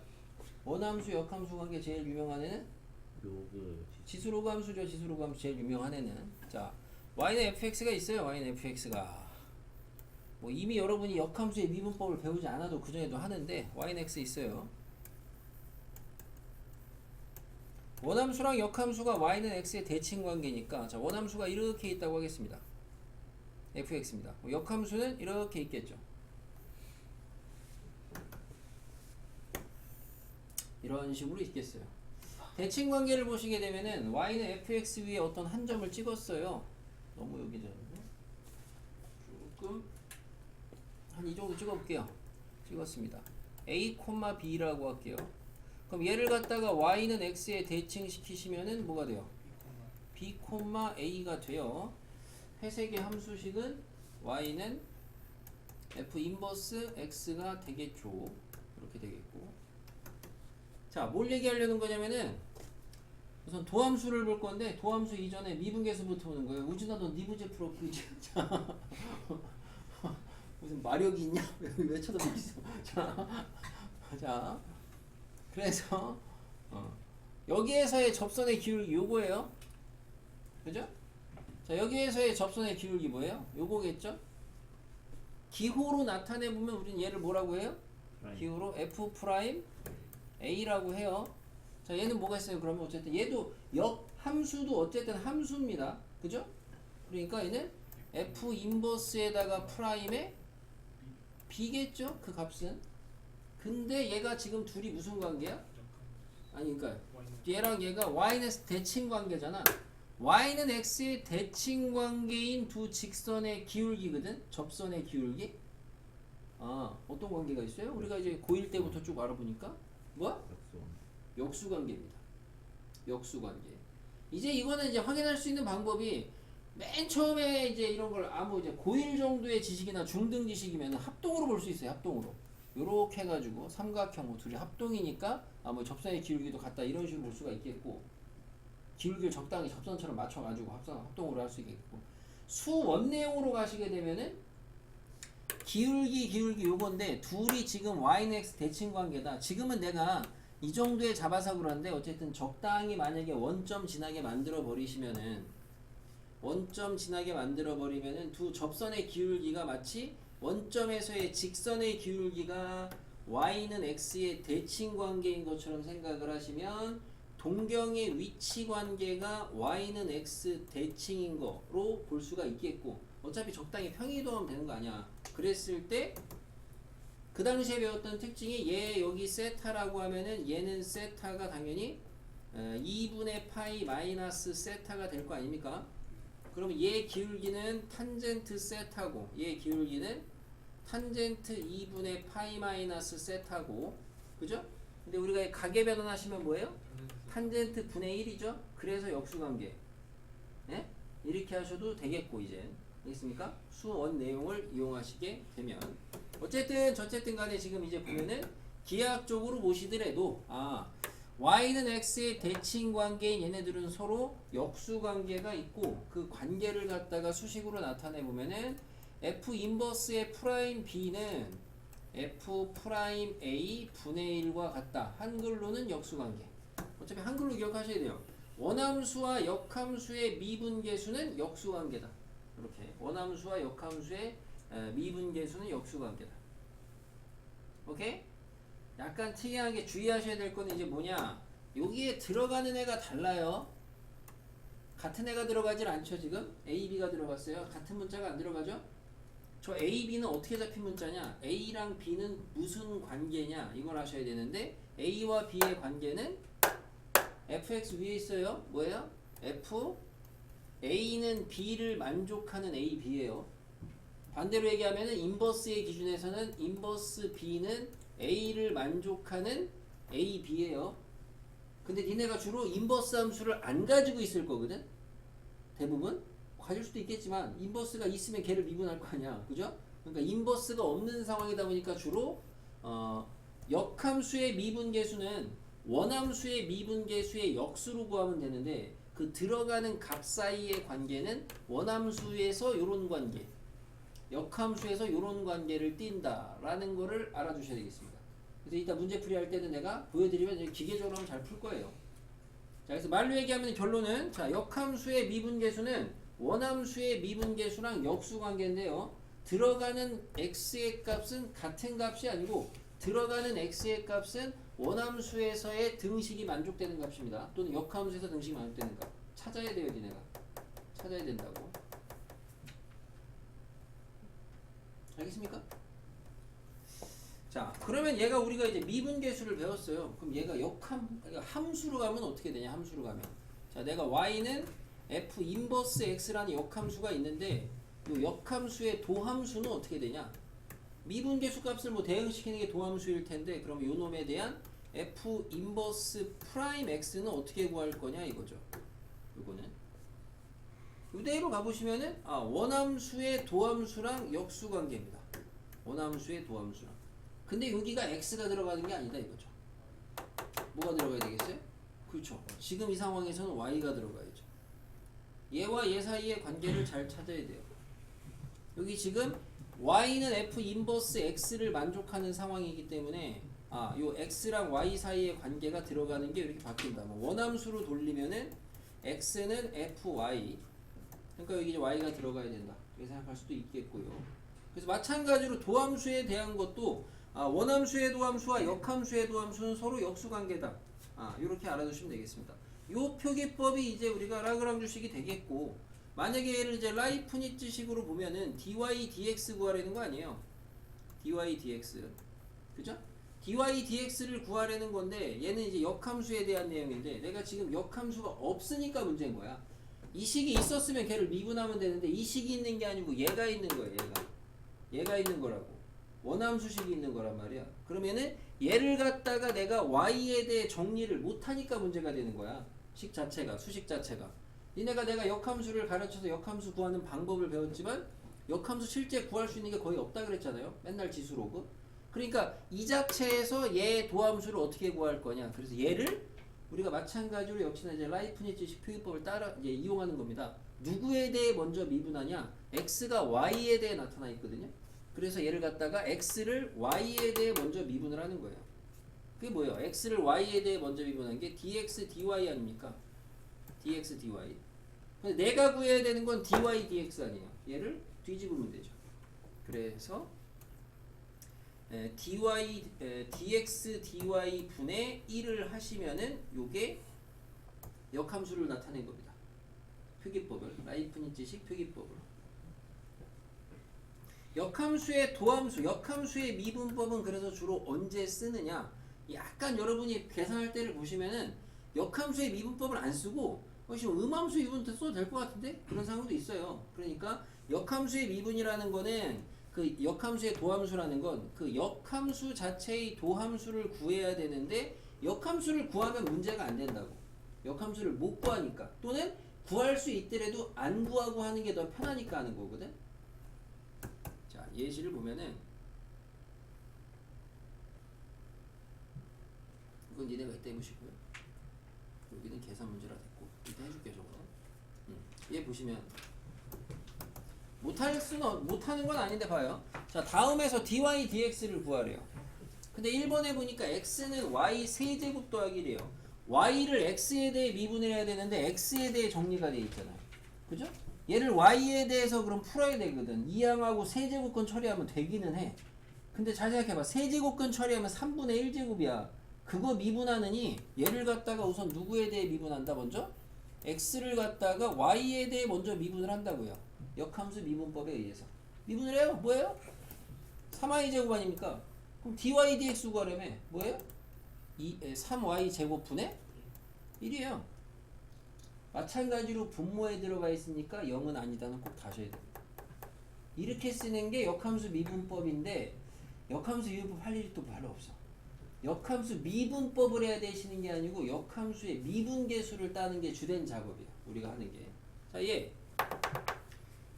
Speaker 1: 원함수 역함수 관계 제일 유명한 애는
Speaker 5: 로그
Speaker 1: 지수로그 함수죠. 지수로그 함수 제일 유명한 애는. 자, y는 fx가 있어요. y는 fx가 뭐 이미 여러분이 역함수의 미분법을 배우지 않아도 그전에도 하는데 y는 x 있어요. 원함수랑 역함수가 y는 x의 대칭 관계니까, 자, 원함수가 이렇게 있다고 하겠습니다. fx입니다. 역함수는 이렇게 있겠죠. 이런 식으로 있겠어요. 대칭 관계를 보시게 되면은 y는 fx 위에 어떤 한 점을 찍었어요. 너무 여기 조금 한 이 정도 찍어볼게요. 찍었습니다. a, b라고 할게요. 그럼 얘를 갖다가 y는 x에 대칭 시키시면은 뭐가 돼요? b, a가 돼요. 회색의 함수식은 y는 f 인버스 x가 되겠죠. 이렇게 되겠고. 자, 뭘 얘기하려는 거냐면은 우선 도함수를 볼 건데, 도함수 이전에 미분계수부터 보는 거예요. 우진아, 너 니부제 풀어. 자, 무슨 마력이 있냐? 왜 쳐다보고 있어? 자, 그래서 여기에서의 접선의 기울기 요거예요. 그죠? 자, 여기에서의 접선의 기울기 뭐예요? 요거겠죠? 기호로 나타내 보면 우리는 얘를 뭐라고 해요? 기호로 f 프라임 a라고 해요. 자, 얘는 뭐가 있어요? 그러면 어쨌든 얘도 역함수도 어쨌든 함수입니다. 그죠? 그러니까 얘는 f 인버스에다가 프라임의 b겠죠? 그 값은. 근데 얘가 지금 둘이 무슨 관계야? 아니, 그러니까 얘랑 얘가 y는 대칭 관계잖아. y는 x의 대칭 관계인 두 직선의 기울기거든. 접선의 기울기. 어떤 관계가 있어요? 우리가 이제 고1 때부터 쭉 알아보니까 뭐?
Speaker 5: 역수.
Speaker 1: 역수 관계입니다. 역수 관계. 이제 이거는 이제 확인할 수 있는 방법이 맨 처음에 이제 이런 걸 아무 이제 고1 정도의 지식이나 중등 지식이면 합동으로 볼 수 있어요. 합동으로. 요렇게 해가지고 삼각형 뭐 둘이 합동이니까 뭐 접선의 기울기도 같다 이런 식으로 볼 수가 있겠고, 기울기를 적당히 접선처럼 맞춰가지고 합동으로 할 수 있겠고, 수원 내용으로 가시게 되면은 기울기 요건데 둘이 지금 y는 x 대칭 관계다. 지금은 내가 이 정도의 자바삭으로 하는데 어쨌든 적당히 만약에 원점 지나게 만들어 버리면은 두 접선의 기울기가 마치 원점에서의 직선의 기울기가 y는 x의 대칭 관계인 것처럼 생각을 하시면 동경의 위치 관계가 y는 x 대칭인 거로 볼 수가 있겠고, 어차피 적당히 평이동하면 되는 거 아니야. 그랬을 때 그 당시에 배웠던 특징이 얘 여기 세타라고 하면은 얘는 세타가 당연히 2분의 파이 마이너스 세타가 될 거 아닙니까? 그러면 얘 기울기는 탄젠트 세타고 얘 기울기는 탄젠트 2분의 파이 마이너스 세타고, 그죠? 근데 우리가 가계 변환하시면 뭐예요? 탄젠트 분의 1이죠? 그래서 역수관계. 네? 이렇게 하셔도 되겠고, 이제 알겠습니까? 수원 내용을 이용하시게 되면 어쨌든 간에 지금 이제 보면은 기하학적으로 보시더라도 y는 x의 대칭 관계인 얘네들은 서로 역수 관계가 있고, 그 관계를 갖다가 수식으로 나타내 보면은 f 인버스의 프라임 b는 f 프라임 a 분의 1과 같다. 한글로는 역수 관계. 어차피 한글로 기억하셔야 돼요. 원함수와 역함수의 미분계수는 역수 관계다. 이렇게 원함수와 역함수의 미분계수는 역수 관계다. 오케이? 약간 특이하게 주의하셔야 될 거는 이제 뭐냐, 여기에 들어가는 애가 달라요. 같은 애가 들어가질 않죠. 지금 A, B가 들어갔어요. 같은 문자가 안 들어가죠. 저 A, B는 어떻게 잡힌 문자냐, A랑 B는 무슨 관계냐, 이걸 아셔야 되는데 A와 B의 관계는 fx 위에 있어요. 뭐예요? f A는 B를 만족하는 A, B예요. 반대로 얘기하면은 인버스의 기준에서는 인버스 B는 A를 만족하는 A, B예요. 근데 니네가 주로 인버스 함수를 안 가지고 있을 거거든. 대부분 가질 수도 있겠지만 인버스가 있으면 걔를 미분할 거 아니야, 그죠? 그러니까 인버스가 없는 상황이다 보니까 주로 역함수의 미분계수는 원함수의 미분계수의 역수로 구하면 되는데, 그 들어가는 값 사이의 관계는 원함수에서 요런 관계, 역함수에서 요런 관계를 띈다라는 거를 알아두셔야 되겠습니다. 그래서 이따 문제풀이 할 때는 내가 보여드리면 이제 기계적으로 하면 잘 풀 거예요. 자, 그래서 말로 얘기하면 결론은, 자, 역함수의 미분계수는 원함수의 미분계수랑 역수 관계인데요. 들어가는 x의 값은 같은 값이 아니고 들어가는 x의 값은 원함수에서의 등식이 만족되는 값입니다. 또는 역함수에서 등식이 만족되는 값. 찾아야 돼요, 니네가. 찾아야 된다고. 알겠습니까? 자, 그러면 얘가 우리가 이제 미분계수를 배웠어요. 그럼 얘가 함수로 가면 어떻게 되냐? 함수로 가면, 자, 내가 y는 f 인버스 x라는 역함수가 있는데, 이 역함수의 도함수는 어떻게 되냐? 미분계수 값을 뭐 대응시키는 게 도함수일 텐데, 그럼 요 놈에 대한 f 인버스 프라임 x는 어떻게 구할 거냐 이거죠. 요거는 이대로 가보시면은 원함수의 도함수랑 역수 관계입니다. 원함수의 도함수랑. 근데 여기가 x가 들어가는 게 아니다 이거죠. 뭐가 들어가야 되겠어요? 그렇죠. 지금 이 상황에서는 y가 들어가야죠. 얘와 얘 사이의 관계를 잘 찾아야 돼요. 여기 지금 y는 f 인버스 x를 만족하는 상황이기 때문에 요 x랑 y 사이의 관계가 들어가는 게 이렇게 바뀐다. 뭐 원함수로 돌리면은 x는 fy, 그러니까 여기 이제 y가 들어가야 된다 이렇게 생각할 수도 있겠고요. 그래서 마찬가지로 도함수에 대한 것도 원함수의 도함수와 역함수의 도함수는 서로 역수관계다. 이렇게 알아두시면 되겠습니다. 요 표기법이 이제 우리가 라그랑주식이 되겠고, 만약에 얘를 이제 라이프니츠식으로 보면은 dy dx 구하라는 거 아니에요. dy dx, 그죠? dy dx를 구하라는 건데 얘는 이제 역함수에 대한 내용인데 내가 지금 역함수가 없으니까 문제인 거야. 이 식이 있었으면 걔를 미분하면 되는데 이 식이 있는 게 아니고 얘가 있는 거예요. 얘가 있는 거라고. 원함수식이 있는 거란 말이야. 그러면은 얘를 갖다가 내가 y에 대해 정리를 못하니까 문제가 되는 거야. 식 자체가, 수식 자체가. 니네가 내가 역함수를 가르쳐서 역함수 구하는 방법을 배웠지만 역함수 실제 구할 수 있는 게 거의 없다 그랬잖아요. 맨날 지수로그. 그러니까 이 자체에서 얘 도함수를 어떻게 구할 거냐. 그래서 얘를 우리가 마찬가지로 역시나 이제 라이프니츠식 표기법을 따라 이제 이용하는 겁니다. 누구에 대해 먼저 미분하냐? x가 y에 대해 나타나 있거든요. 그래서 얘를 갖다가 x를 y에 대해 먼저 미분을 하는 거예요. 그게 뭐예요? x를 y에 대해 먼저 미분한 게 dx dy 아닙니까? dx dy. 근데 내가 구해야 되는 건 dy dx 아니에요. 얘를 뒤집으면 되죠. 그래서 dx dy 분의 1을 하시면은 요게 역함수를 나타낸 겁니다. 표기법을 라이프니츠식 표기법으로. 역함수의 도함수, 역함수의 미분법은 그래서 주로 언제 쓰느냐? 약간 여러분이 계산할 때를 보시면은 역함수의 미분법을 안 쓰고 지금 음함수 미분 써도 될 것 같은데 그런 상황도 있어요. 그러니까 역함수의 미분이라는 거는 그 역함수의 도함수라는 건 그 역함수 자체의 도함수를 구해야 되는데 역함수를 구하면 문제가 안 된다고. 역함수를 못 구하니까 또는 구할 수 있더라도 안 구하고 하는 게 더 편하니까 하는 거거든. 자, 예시를 보면은 이건 니네가 이따 해보시고요. 여기는 계산 문제라 됐고 이따 해줄게 저거. 얘 보시면 못하는 건 아닌데 봐요. 자, 다음에서 dy dx를 구하래요. 근데 1번에 보니까 x는 y 세제곱 더하기 1이에요. y를 x에 대해 미분을 해야 되는데 x에 대해 정리가 되어 있잖아요. 그죠? 얘를 y에 대해서 그럼 풀어야 되거든. 이항하고 세제곱근 처리하면 되기는 해. 근데 잘 생각해봐. 세제곱근 처리하면 3분의 1제곱이야. 그거 미분하느니 얘를 갖다가 우선 누구에 대해 미분한다 먼저? x를 갖다가 y에 대해 먼저 미분을 한다고요. 역함수 미분법에 의해서. 미분을 해요. 뭐예요? 3y 제곱 아닙니까? 그럼 dy dx 구하려면 뭐예요? 3y 제곱분의 1이에요. 마찬가지로 분모에 들어가 있으니까 0은 아니다는 꼭 다셔야 됩니다. 이렇게 쓰는 게 역함수 미분법인데 역함수 미분법 할 일이 또 별로 없어. 역함수 미분법을 해야 되시는 게 아니고 역함수의 미분계수를 따는 게 주된 작업이에요. 우리가 하는 게. 자,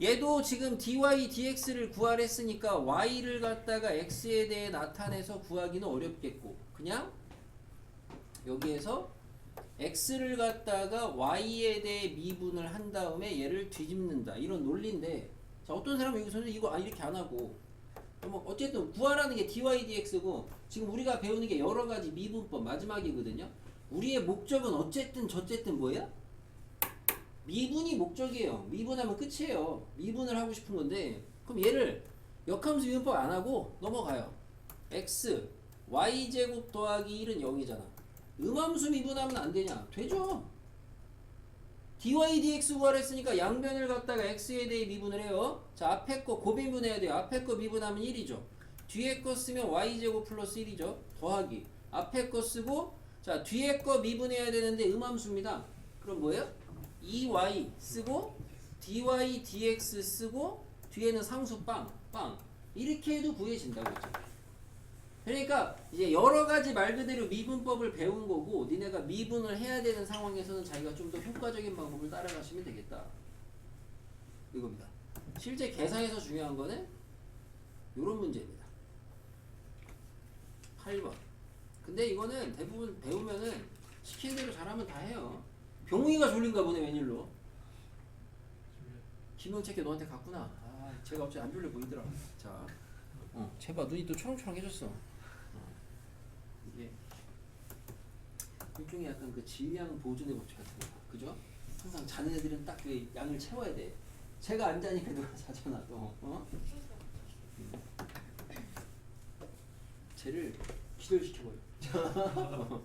Speaker 1: 얘도 지금 dy dx를 구하랬으니까 y를 갖다가 x에 대해 나타내서 구하기는 어렵겠고 그냥 여기에서 x를 갖다가 y에 대해 미분을 한 다음에 얘를 뒤집는다 이런 논리인데 자, 어떤 사람은 여기서는 이거 이렇게 안 하고 뭐 어쨌든 구하라는 게 dy dx고 지금 우리가 배우는 게 여러 가지 미분법 마지막이거든요. 우리의 목적은 어쨌든 저쨌든 뭐야? 미분이 목적이에요. 미분하면 끝이에요. 미분을 하고 싶은 건데 그럼 얘를 역함수 미분법 안 하고 넘어가요. x y제곱 더하기 1은 0이잖아. 음함수 미분하면 안 되냐? 되죠. dy dx 구하랬으니까 양변을 갖다가 x에 대해 미분을 해요. 자, 앞에 거 고비분해야 돼요. 앞에 거 미분하면 1이죠. 뒤에 거 쓰면 y제곱 플러스 1이죠. 더하기. 앞에 거 쓰고 자, 뒤에 거 미분해야 되는데 음함수입니다. 그럼 뭐예요? 2y 쓰고 dy dx 쓰고 뒤에는 상수 빵 이렇게 해도 구해진다고 했죠. 그러니까 이제 여러 가지 말 그대로 미분법을 배운 거고 니네가 미분을 해야 되는 상황에서는 자기가 좀 더 효과적인 방법을 따라가시면 되겠다 이겁니다. 실제 계산에서 중요한 거는 이런 문제입니다. 8번. 근데 이거는 대부분 배우면은 시키는 대로 잘하면 다 해요. 병웅이가 졸린가 보네 웬일로. 김영채께 너한테 갔구나. 아, 제가 갑자기 안 졸려 보이더라. 자, 제발 눈이 또 초롱초롱해졌어. 이게 일종의 약간 그 질량 보존의 법칙 같은 거, 그죠? 항상 자는 애들은 딱 그 양을 채워야 돼. 제가 안 자니까 누가 자잖아 또. 쟤를 기절시켜버려.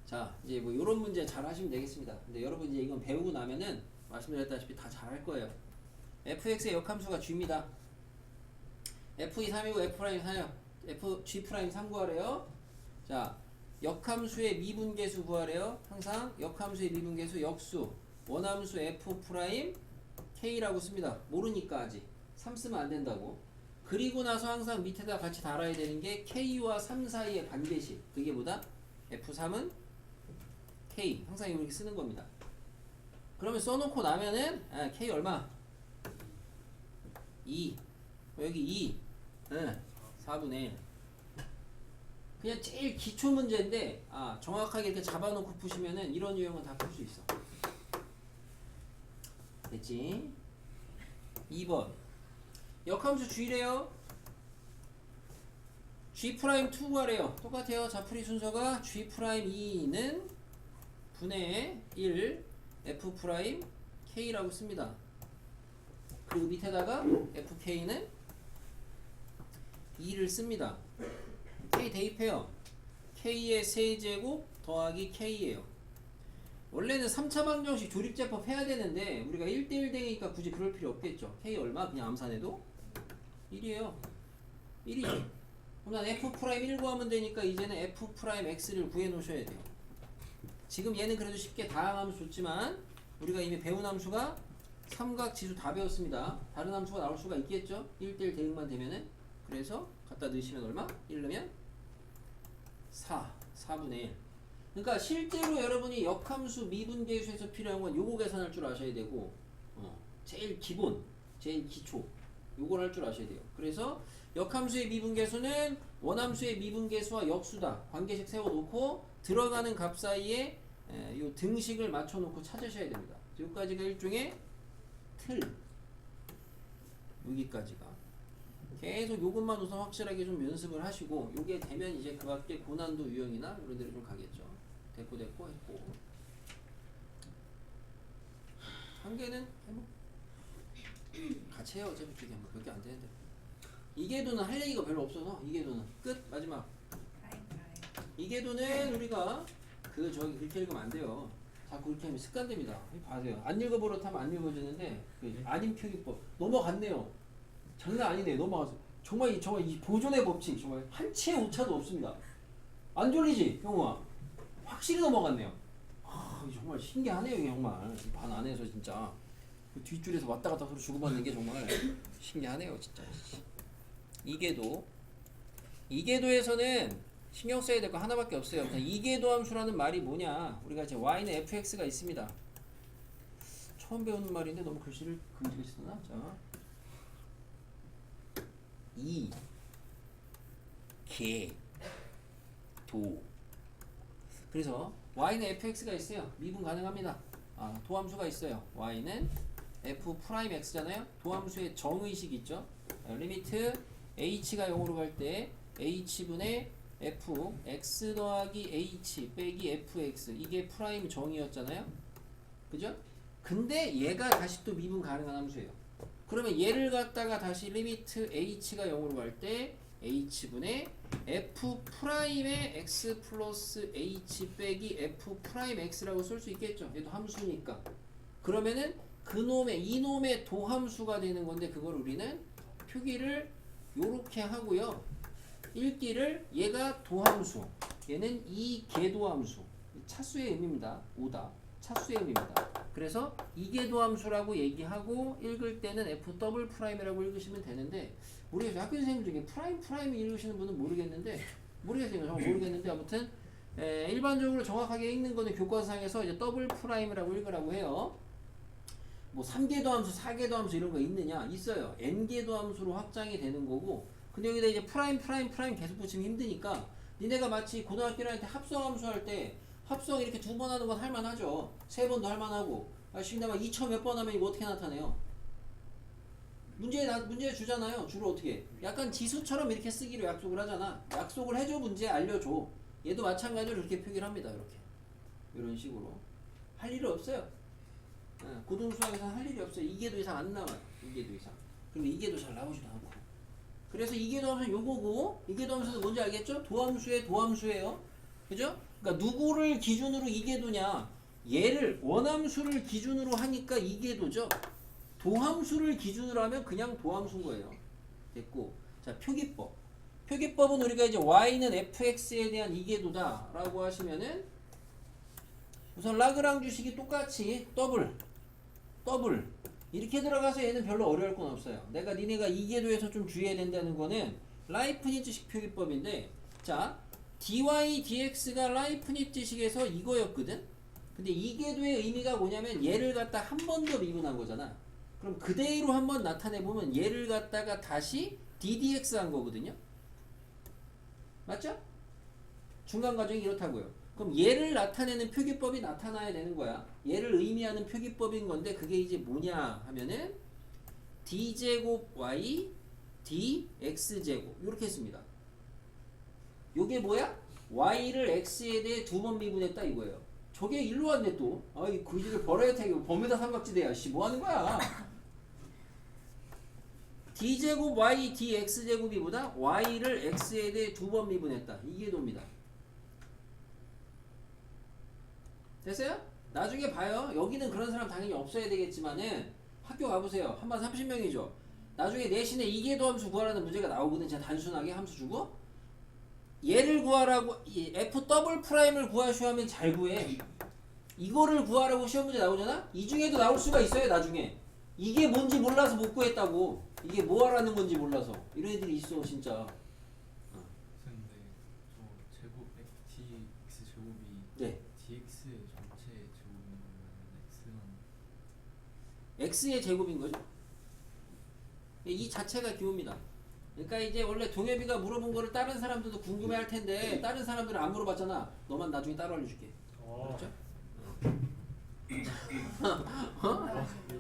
Speaker 1: 자, 이제 뭐 이런 문제 잘 하시면 되겠습니다. 근데 여러분 이제 이건 배우고 나면은 말씀드렸다시피 다 잘할 거예요. fx의 역함수가 g입니다. f2 3이고 f' 4요. g' 3 구하래요. 자, 역함수의 미분계수 구하래요. 항상 역함수의 미분계수 역수 원함수 f 프라임 k라고 씁니다. 모르니까 아직 3 쓰면 안 된다고. 그리고 나서 항상 밑에다 같이 달아야 되는 게 k와 3 사이의 관계식. 그게 뭐다? f3은 k. 항상 이렇게 쓰는 겁니다. 그러면 써놓고 나면은 k 얼마? 2. 여기 2. 4분의 1. 그냥 제일 기초 문제인데 정확하게 이렇게 잡아놓고 푸시면은 이런 유형은 다 풀 수 있어. 됐지? 2번 역함수 g래요. g'2 구하래요. 똑같아요. 자풀이 순서가 g'2는 분의 1 f''k라고 씁니다. 그리고 밑에다가 fk는 2를 씁니다. k 대입해요. k의 세제곱 더하기 k예요. 원래는 3차 방정식 조립제법 해야 되는데 우리가 1대1 되니까 굳이 그럴 필요 없겠죠. k 얼마? 그냥 암산해도 1이에요. 1이지. 그럼 난 f'1 구하면 되니까 이제는 f'x를 구해 놓으셔야 돼요. 지금 얘는 그래도 쉽게 다항함수 줬지만 우리가 이미 배운 함수가 삼각지수 다 배웠습니다. 다른 함수가 나올 수가 있겠죠. 1대1 대응만 되면은. 그래서 갖다 넣으시면 얼마? 1 넣으면 4분의 1. 그러니까 실제로 여러분이 역함수 미분계수에서 필요한 건 요거 계산할 줄 아셔야 되고 제일 기본, 제일 기초 요걸 할 줄 아셔야 돼요. 그래서 역함수의 미분계수는 원함수의 미분계수와 역수다. 관계식 세워놓고 들어가는 값 사이에 요 등식을 맞춰놓고 찾으셔야 됩니다. 여기까지가 일종의 틀. 여기까지가. 계속 요것만 우선 확실하게 좀 연습을 하시고 요게 되면 이제 그 밖에 고난도 유형이나 이런 데로 좀 가겠죠. 됐고 했고. 한 개는 같이 해요. 어차피 두 개 몇 개 안 되는데. 이계도는 할 얘기가 별로 없어서 이계도는 끝. 마지막. 이계도는 우리가 저기 그렇게 읽으면 안 돼요. 자꾸 그렇게 하면 습관됩니다. 봐세요. 안 읽어버릇하면 안 읽어지는데 아님 표기법 넘어갔네요. 장난 아니네. 넘어가서 정말 이 보존의 법칙 정말 한 치의 오차도 없습니다. 안 졸리지 형우아? 확실히 넘어갔네요. 정말 신기하네요. 이게 정말 반 안에서 진짜 그 뒷줄에서 왔다 갔다 서로 주고받는 게 정말 신기하네요. 진짜. 이계도에서는 신경 써야 될 거 하나밖에 없어요. 이계도 함수라는 말이 뭐냐? 우리가 이제 y는 fx가 있습니다. 처음 배우는 말인데 너무 글씨를 그리고 쓰나? 자, 도. 그래서 y는 fx가 있어요. 미분 가능합니다. 도함수가 있어요. y는 f'x잖아요. 도함수의 정의식 있죠. 리미트 h가 0으로 갈 때 h분의 f x 더하기 h 빼기 fx 이게 프라임 정의였잖아요. 그죠? 근데 얘가 다시 또 미분 가능한 함수예요. 그러면 얘를 갖다가 다시 리미트 h가 0으로 갈 때 h분의 f 프라임의 x 플러스 h 빼기 f 프라임 x라고 쓸 수 있겠죠. 얘도 함수니까. 그러면은 이놈의 도함수가 되는 건데 그걸 우리는 표기를 요렇게 하고요. 읽기를 얘가 도함수, 얘는 이계도함수. 차수의 의미입니다. 오다. 차수의 의미입니다. 그래서 이계도함수라고 얘기하고 읽을 때는 f 더블 프라임이라고 읽으시면 되는데 우리 학교 선생님 중에 프라임 읽으시는 분은 모르겠어요. 정말 모르겠는데 아무튼 일반적으로 정확하게 읽는 거는 교과서상에서 이제 더블 프라임이라고 읽으라고 해요. 뭐 3계도 함수, 4계도 함수 이런 거 있느냐? 있어요. n계도 함수로 확장이 되는 거고 근데 여기다 이제 프라임 계속 붙이면 힘드니까 니네가 마치 고등학교 할 때 합성 함수 할 때 합성 이렇게 2번 하는 건 할만하죠. 3번도 할만하고 신나면 2천 몇 번 하면 이거 어떻게 나타내요? 문제 주잖아요. 주로 어떻게? 약간 지수처럼 이렇게 쓰기로 약속을 하잖아. 약속을 해줘. 문제 알려줘. 얘도 마찬가지로 이렇게 표기를 합니다. 이렇게 이런 식으로 할 일이 없어요. 고등수학에서는 할 일이 없어요. 2계도 이상 안 나와요. 2계도 이상. 그리고 2계도 잘 나오지도 않고. 그래서 이계도 함수는 요거고 이계도 함수는 뭔지 알겠죠? 도함수의 도함수예요. 그죠? 그러니까 누구를 기준으로 이계도냐? 얘를 원함수를 기준으로 하니까 이계도죠. 도함수를 기준으로 하면 그냥 도함수인 거예요. 됐고. 자, 표기법. 표기법은 우리가 이제 y는 fx에 대한 이계도다라고 하시면은 우선 라그랑주식이 똑같이 더블 이렇게 들어가서 얘는 별로 어려울 건 없어요. 내가 니네가 이 궤도에서 좀 주의해야 된다는 거는 라이프니츠식 표기법인데, 자 dy dx가 라이프니츠식에서 이거였거든. 근데 이 궤도의 의미가 뭐냐면 얘를 갖다 한 번 더 미분한 거잖아. 그럼 그대로 한번 나타내 보면 얘를 갖다가 다시 ddx 한 거거든요. 맞죠? 중간 과정이 이렇다고요. 그럼 얘를 나타내는 표기법이 나타나야 되는 거야. 얘를 의미하는 표기법인 건데 그게 이제 뭐냐 하면은 d제곱 y dx제곱 이렇게 했습니다. 요게 뭐야? y를 x에 대해 두 번 미분했다 이거예요. 저게 일로 왔네 또. 아이 그지를 버려야 돼. 버뮤다 삼각지대야. 씨 뭐 하는 거야? d제곱 y dx제곱이보다 y를 x에 대해 두 번 미분했다. 이게 돕니다. 됐어요? 나중에 봐요. 여기는 그런 사람 당연히 없어야 되겠지만은 학교 가보세요. 한 반 30명이죠. 나중에 내신에 이계도 함수 구하라는 문제가 나오거든. 제가 단순하게 함수 주고 얘를 구하라고 f 더블 프라임을 구하시오 하면 잘 구해. 이거를 구하라고 시험 문제 나오잖아? 이 중에도 나올 수가 있어요 나중에. 이게 뭔지 몰라서 못 구했다고. 이게 뭐 하라는 건지 몰라서. 이런 애들이 있어 진짜.
Speaker 6: 근데 저 제곱 dx 제곱이
Speaker 1: 네.
Speaker 6: dx의 전체 제곱인 거면 x는
Speaker 1: x의 제곱인 거죠. 이 자체가 기호입니다. 그러니까 이제 원래 동엽이가 물어본 거를 다른 사람들도 궁금해 할 텐데 다른 사람들은 안 물어봤잖아. 너만 나중에 따로 알려줄게. 그렇죠?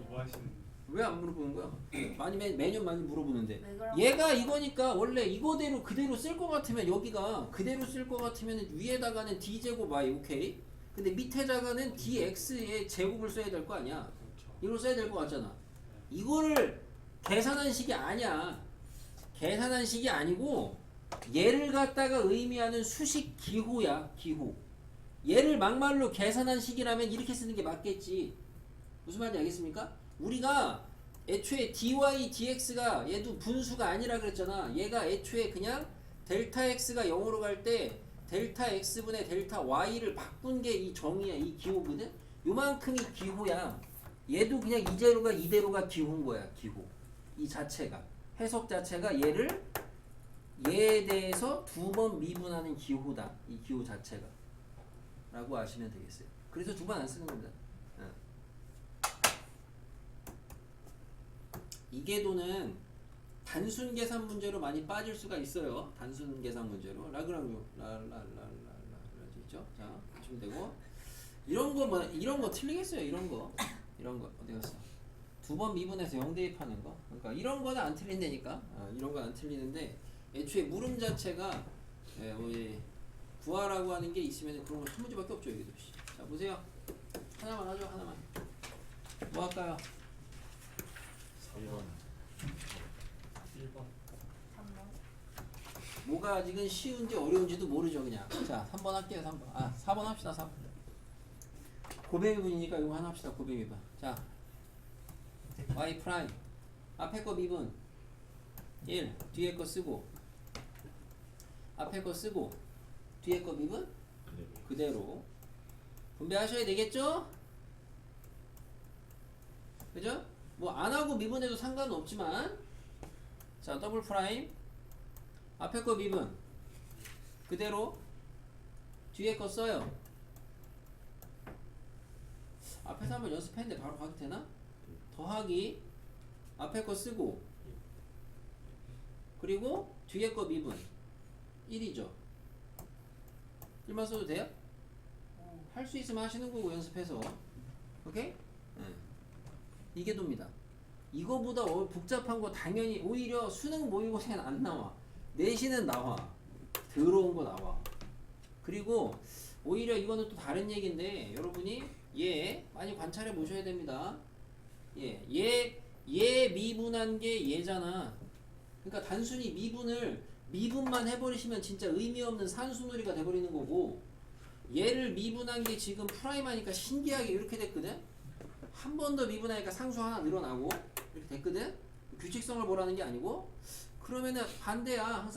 Speaker 4: 뭐 하시는?
Speaker 1: 왜 안 물어보는 거야? 많이 매년 많이 물어보는데.
Speaker 3: 왜 그런
Speaker 1: 얘가 이거니까 원래 이거대로 그대로 쓸 것 같으면 여기가 그대로 쓸 것 같으면 위에다가는 d제곱 y 오케이. 근데 밑에다가는 dx의 제곱을 써야 될 거 아니야.
Speaker 4: 그렇죠.
Speaker 1: 이걸 써야 될 것 같잖아. 이거를 계산한 식이 아니야. 계산한 식이 아니고 얘를 갖다가 의미하는 수식 기호야. 기호. 얘를 막말로 계산한 식이라면 이렇게 쓰는 게 맞겠지. 무슨 말인지 알겠습니까? 우리가 애초에 dy dx가 얘도 분수가 아니라 그랬잖아. 얘가 애초에 그냥 델타 x가 0으로 갈 때 델타 x분의 델타 y를 바꾼 게 이 정의야. 이 기호거든. 요만큼이 기호야. 얘도 그냥 이대로가 기호인 거야. 기호. 이 자체가 해석 자체가 얘에 대해서 두 번 미분하는 기호다. 이 기호 자체가 라고 아시면 되겠어요. 그래서 두 번 안 쓰는 겁니다. 이 궤도는 단순 계산 문제로 많이 빠질 수가 있어요. 단순 계산 문제로 라그랑주 있죠? 자, 하시면 되고 이런 거 틀리겠어요. 이런 거 어디 갔어? 두 번 미분해서 0 대입하는 거. 그러니까 이런 거는 안 틀린다니까. 이런 건 안 틀리는데 애초에 물음 자체가 구하라고 하는 게 있으면 그런 거 한 문제밖에 없죠. 여기도. 자, 보세요. 하나만 하죠. 하나만. 뭐 할까요?
Speaker 5: 1번
Speaker 4: 1번.
Speaker 3: 3번
Speaker 1: 뭐가 아직은 쉬운지 어려운지도 모르죠. 그냥. 자, 3번 할게요. 3번. 4번 합시다. 4번. 고배미분이니까 이거 하나 합시다. 고배미분. 자, y 프라임 앞에 거 미분 1 뒤에 거 쓰고 앞에 거 쓰고 뒤에 거 미분 그대로 분배하셔야 되겠죠? 그죠? 뭐 안하고 미분해도 상관은 없지만 자 더블 프라임 앞에 거 미분 그대로 뒤에 거 써요. 앞에서 한번 연습했는데 바로 가도 되나? 더하기 앞에 거 쓰고 그리고 뒤에 거 미분 1이죠. 1만 써도 돼요? 할 수 있으면 하시는 거고 연습해서. 오케이? 이게 돕니다. 이거보다 복잡한 거 당연히 오히려 수능 모의고사는 안 나와. 내신은 나와. 더러운 거 나와. 그리고 오히려 이거는 또 다른 얘기인데 여러분이 얘 많이 관찰해 보셔야 됩니다. 얘 미분한 게 얘잖아. 그러니까 단순히 미분만 해버리시면 진짜 의미 없는 산수놀이가 돼버리는 거고 얘를 미분한 게 지금 프라임 하니까 신기하게 이렇게 됐거든. 한 번 더 미분하니까 상수 하나 늘어나고 이렇게 됐거든. 규칙성을 보라는 게 아니고 그러면은 반대야.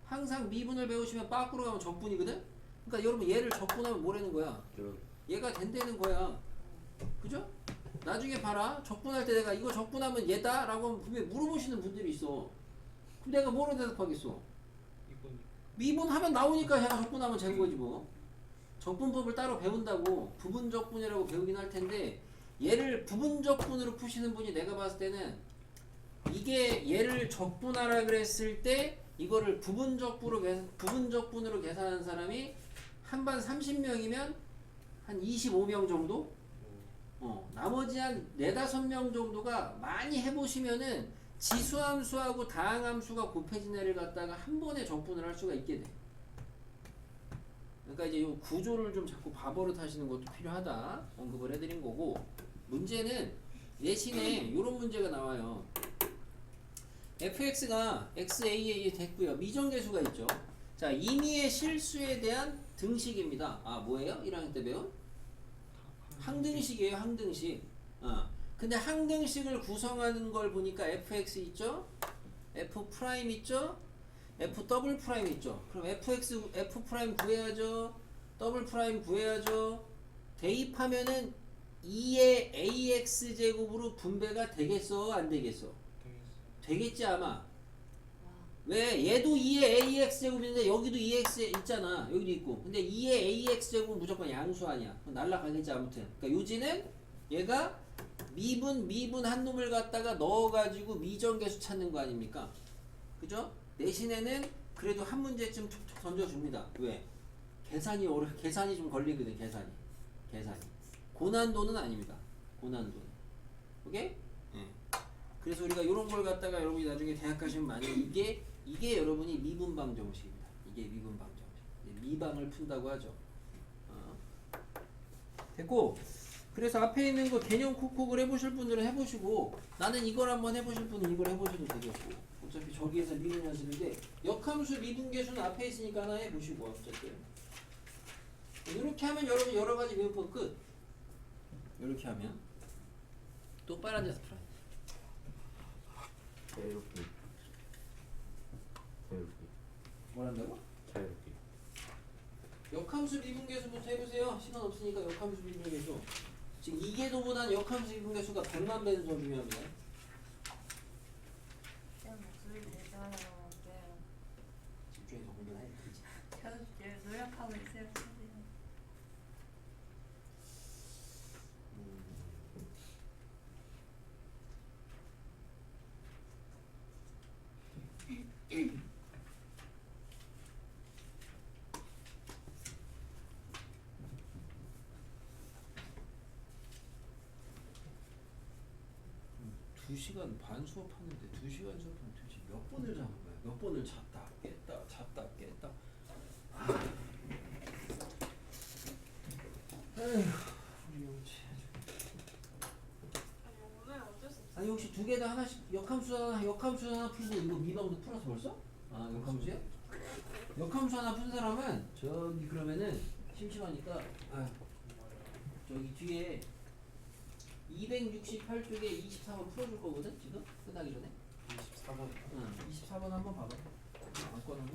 Speaker 1: 항상 미분을 배우시면 빠꾸로 가면 적분이거든. 그러니까 여러분 얘를 적분하면 뭐라는 거야? 얘가 된다는 거야. 그죠? 나중에 봐라. 적분할 때 내가 이거 적분하면 얘다 라고 분명히 물어보시는 분들이 있어. 그럼 내가 뭐로 대답하겠어?
Speaker 4: 이건
Speaker 1: 미분하면 나오니까 얘가 적분하면 된 거지 뭐. 적분법을 따로 배운다고 부분적분이라고 배우긴 할 텐데 얘를 부분적분으로 푸시는 분이 내가 봤을 때는 이게 얘를 적분하라 그랬을 때 이거를 부분적분으로 계산하는 사람이 한 반 30명이면 한 25명 정도? 나머지 한 4, 5명 정도가 많이 해보시면은 지수함수하고 다항함수가 곱해진 애를 갖다가 한 번에 적분을 할 수가 있게 돼. 그러니까 이제 이 구조를 좀 자꾸 바버릇 하시는 것도 필요하다 언급을 해드린 거고, 문제는 내신에 이런 문제가 나와요. fx가 xaa 됐고요. 미정계수가 있죠. 자, 임의의 실수에 대한 등식입니다. 아, 뭐예요? 1학년 때 배운? 항등식이에요. 항등식. 근데 항등식을 구성하는 걸 보니까 fx 있죠? f 프라임 있죠? f 더블 프라임 있죠? 그럼 f 프라임 구해야죠. 더블 프라임 구해야죠. 대입하면은 2의 ax 제곱으로 분배가 되겠어? 안 되겠어? 되겠지 아마. 왜? 얘도 2의 ax 제곱인데 여기도 2x 있잖아. 여기도 있고. 근데 2의 ax 제곱은 무조건 양수 아니야. 날라가겠지 아무튼. 그러니까 요지는 얘가 미분 한 놈을 갖다가 넣어가지고 미정계수 찾는 거 아닙니까? 그죠? 내신에는 그래도 한 문제쯤 툭툭 던져줍니다. 왜? 계산이 좀 걸리거든. 계산이. 고난도는 아닙니다. 고난도는. 오케이? 네. 그래서 우리가 이런 걸 갖다가 여러분이 나중에 대학 가시면 만약에 이게 여러분이 미분방 정식입니다. 이게 미분방 정식. 미방을 푼다고 하죠. 됐고, 그래서 앞에 있는 거 개념 콕콕을 해보실 분들은 해보시고, 나는 이걸 한번 해보실 분은 이걸 해보셔도 되겠고, 어차피 저기에서 미분 연습인데 역함수 미분계수는 앞에 있으니까 하나 해보시고, 어쨌든 이렇게 하면 여러분 여러가지 미분법 끝. 이렇게 하면 또 빨간 데서 풀어요.
Speaker 5: 자유롭게.
Speaker 1: 뭐란다고?
Speaker 5: 자유롭게.
Speaker 1: 역함수 미분계수부터 해보세요. 시간 없으니까 역함수 미분계수. 지금 이계도보다는 역함수 미분계수가 100만 배는 더 중요합니다.
Speaker 3: 쌤 목소리 내잖아요.
Speaker 1: 집중해서 공부를 해야 되지.
Speaker 3: 저도 지금 노력하고 있어요. 선생님.
Speaker 1: 두 시간 반 수업하는데 2시간 수업하면 도대체 몇 번을 자는 거야? 몇 번을 잤다 깼다. 에휴, 우리 영치.
Speaker 2: 오늘 어쩔 수 없어.
Speaker 1: 아니 혹시 두 개 다 하나씩 역함수 하나 풀고 이거 미방도 풀어서 벌써? 아, 역함수야? 역함수 하나 푼 사람은 저기 그러면은 심심하니까 저기 뒤에 268쪽에 24번 풀어줄 거거든 지금 끝나기 전에.
Speaker 4: 24번.
Speaker 1: 응, 24번 한번 봐봐. 안거는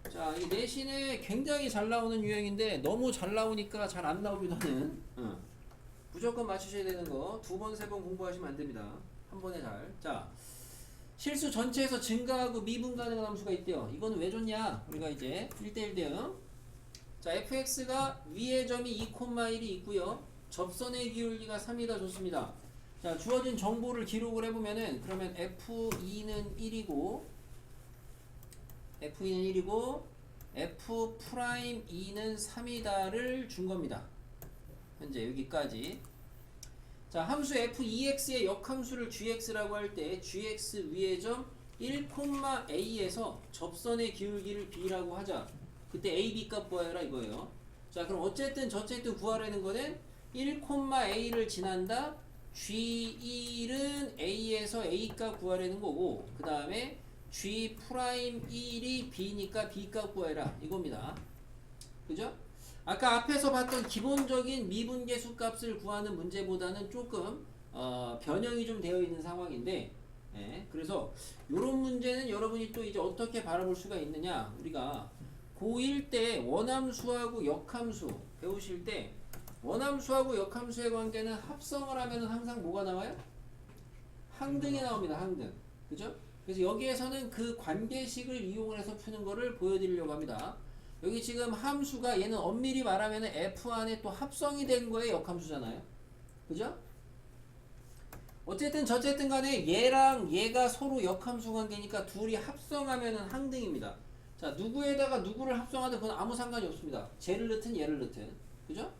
Speaker 1: 해. 자, 이 내신에 굉장히 잘 나오는 유형인데 너무 잘 나오니까 잘 안 나오기도 하는. 무조건 맞추셔야 되는 거 2번, 3번 공부하시면 안 됩니다. 한 번에 잘. 자, 실수 전체에서 증가하고 미분 가능한 함수가 있대요. 이거는 왜 줬냐? 우리가 이제 1대1 대응. 자, fx가 위의 점이 2,1이 있고요. 접선의 기울기가 3이다 좋습니다. 자, 주어진 정보를 기록을 해보면은 그러면 f2는 1이고 f'2는 3이다를 준 겁니다. 현재 여기까지. 자, 함수 f2x의 역함수를 gx라고 할 때 gx 위의 점 1,a에서 접선의 기울기를 b라고 하자. 그때 a, b 값 구하라 이거예요. 자, 그럼 어쨌든 구하라는 거는 1,a를 지난다. g1은 a에서 a 값 구하라는 거고, 그 다음에 g'1이 b니까 b 값 구해라 이겁니다. 그죠? 아까 앞에서 봤던 기본적인 미분계수 값을 구하는 문제보다는 조금 변형이 좀 되어 있는 상황인데, 그래서 이런 문제는 여러분이 또 이제 어떻게 바라볼 수가 있느냐, 우리가 고1 때 원함수하고 역함수 배우실 때 원함수하고 역함수의 관계는 합성을 하면 항상 뭐가 나와요? 항등이 나옵니다. 항등. 그죠? 그래서 여기에서는 그 관계식을 이용을 해서 푸는 거를 보여드리려고 합니다. 여기 지금 함수가 얘는 엄밀히 말하면 f 안에 또 합성이 된 거의 역함수잖아요. 그죠? 어쨌든 저쨌든 간에 얘랑 얘가 서로 역함수 관계니까 둘이 합성하면은 항등입니다. 자, 누구에다가 누구를 합성하든 그건 아무 상관이 없습니다. 쟤를 넣든 얘를 넣든. 그죠?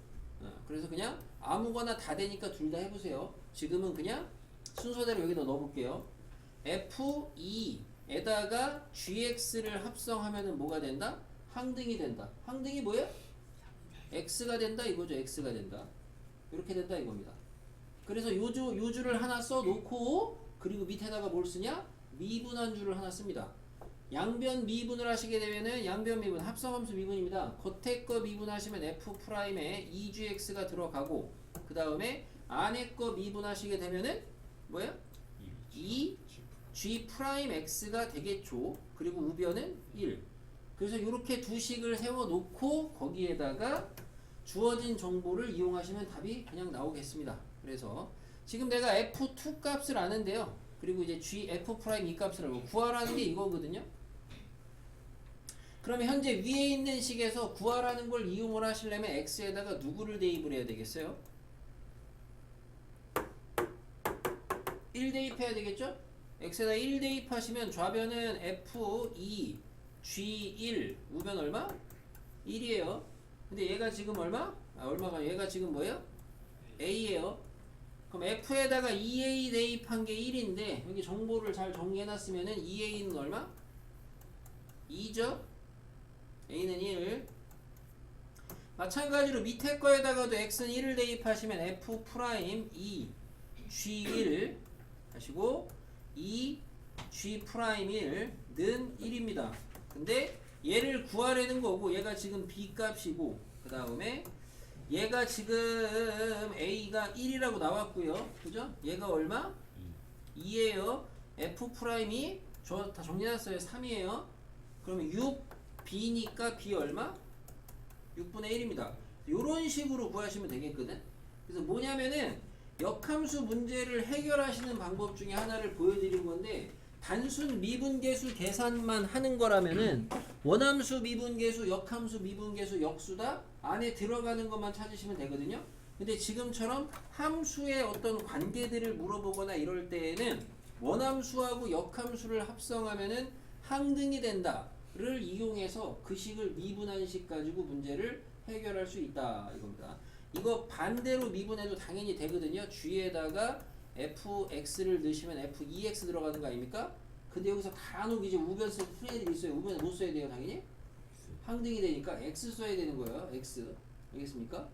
Speaker 1: 그래서 그냥 아무거나 다 되니까 둘 다 해보세요. 지금은 그냥 순서대로 여기다 넣어볼게요. F2에다가 GX를 합성하면은 뭐가 된다? 항등이 된다. 항등이 뭐예요? X가 된다 이거죠. X가 된다. 이렇게 된다 이겁니다. 그래서 요주를 하나 써놓고 그리고 밑에다가 뭘 쓰냐? 미분한주를 하나 씁니다. 양변 미분을 하시게 되면은 양변 미분 합성함수 미분입니다. 겉에 거 미분하시면 F'에 2GX가 들어가고 그 다음에 안에 거 미분하시게 되면은 뭐야? 2G'X가 되겠죠. 그리고 우변은 1. 그래서 이렇게 두 식을 세워놓고 거기에다가 주어진 정보를 이용하시면 답이 그냥 나오겠습니다. 그래서 지금 내가 F2 값을 아는데요. 그리고 이제 F' 이 값을 알고 구하라는 게 이거거든요. 그러면 현재 위에 있는 식에서 구하라는 걸 이용을 하시려면 X에다가 누구를 대입을 해야 되겠어요? 1 대입해야 되겠죠? X에다 1 대입하시면 좌변은 F2 G1 우변 얼마? 1이에요. 근데 얘가 지금 얼마? 얼마가 얘가 지금 뭐예요? A예요. 그럼 F에다가 2A 대입한 게 1인데 여기 정보를 잘 정리해놨으면은 2A는 얼마? 2죠? A는 1. 마찬가지로 밑에 거에다가도 X는 1을 대입하시면 F' 2 G1 하시고 2 G'1는 1입니다. 근데 얘를 구하려는 거고 얘가 지금 B 값이고 그 다음에 얘가 지금 A가 1이라고 나왔고요. 그죠? 얘가 얼마? 2예요. F'이 저 다 정리해놨어요. 3이에요. 그러면 6B니까 B 얼마? 6분의 1입니다. 요런 식으로 구하시면 되겠거든. 그래서 뭐냐면은 역함수 문제를 해결하시는 방법 중에 하나를 보여드린 건데 단순 미분계수 계산만 하는 거라면은 원함수 미분계수, 역함수 미분계수, 역수다 안에 들어가는 것만 찾으시면 되거든요. 근데 지금처럼 함수의 어떤 관계들을 물어보거나 이럴 때에는 원함수하고 역함수를 합성하면은 항등이 된다를 이용해서 그 식을 미분한 식 가지고 문제를 해결할 수 있다 이겁니다. 이거 반대로 미분해도 당연히 되거든요. G에다가 fx를 넣으시면 f2x 들어가는 거 아닙니까? 근데 여기서 간혹 이제 우변 쓸 애들이 있어요. 우변에 못 써야 돼요, 당연히. 항등이 되니까 x 써야 되는 거예요. x. 알겠습니까?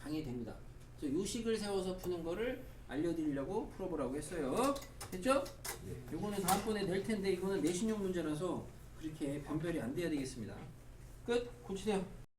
Speaker 1: 당연히 됩니다. 그래서 요 식을 세워서 푸는 거를 알려드리려고 풀어보라고 했어요. 됐죠? 요거는 다음번에 낼 텐데 이거는 내신용 문제라서 그렇게 변별이 안 돼야 되겠습니다. 끝. 고치세요.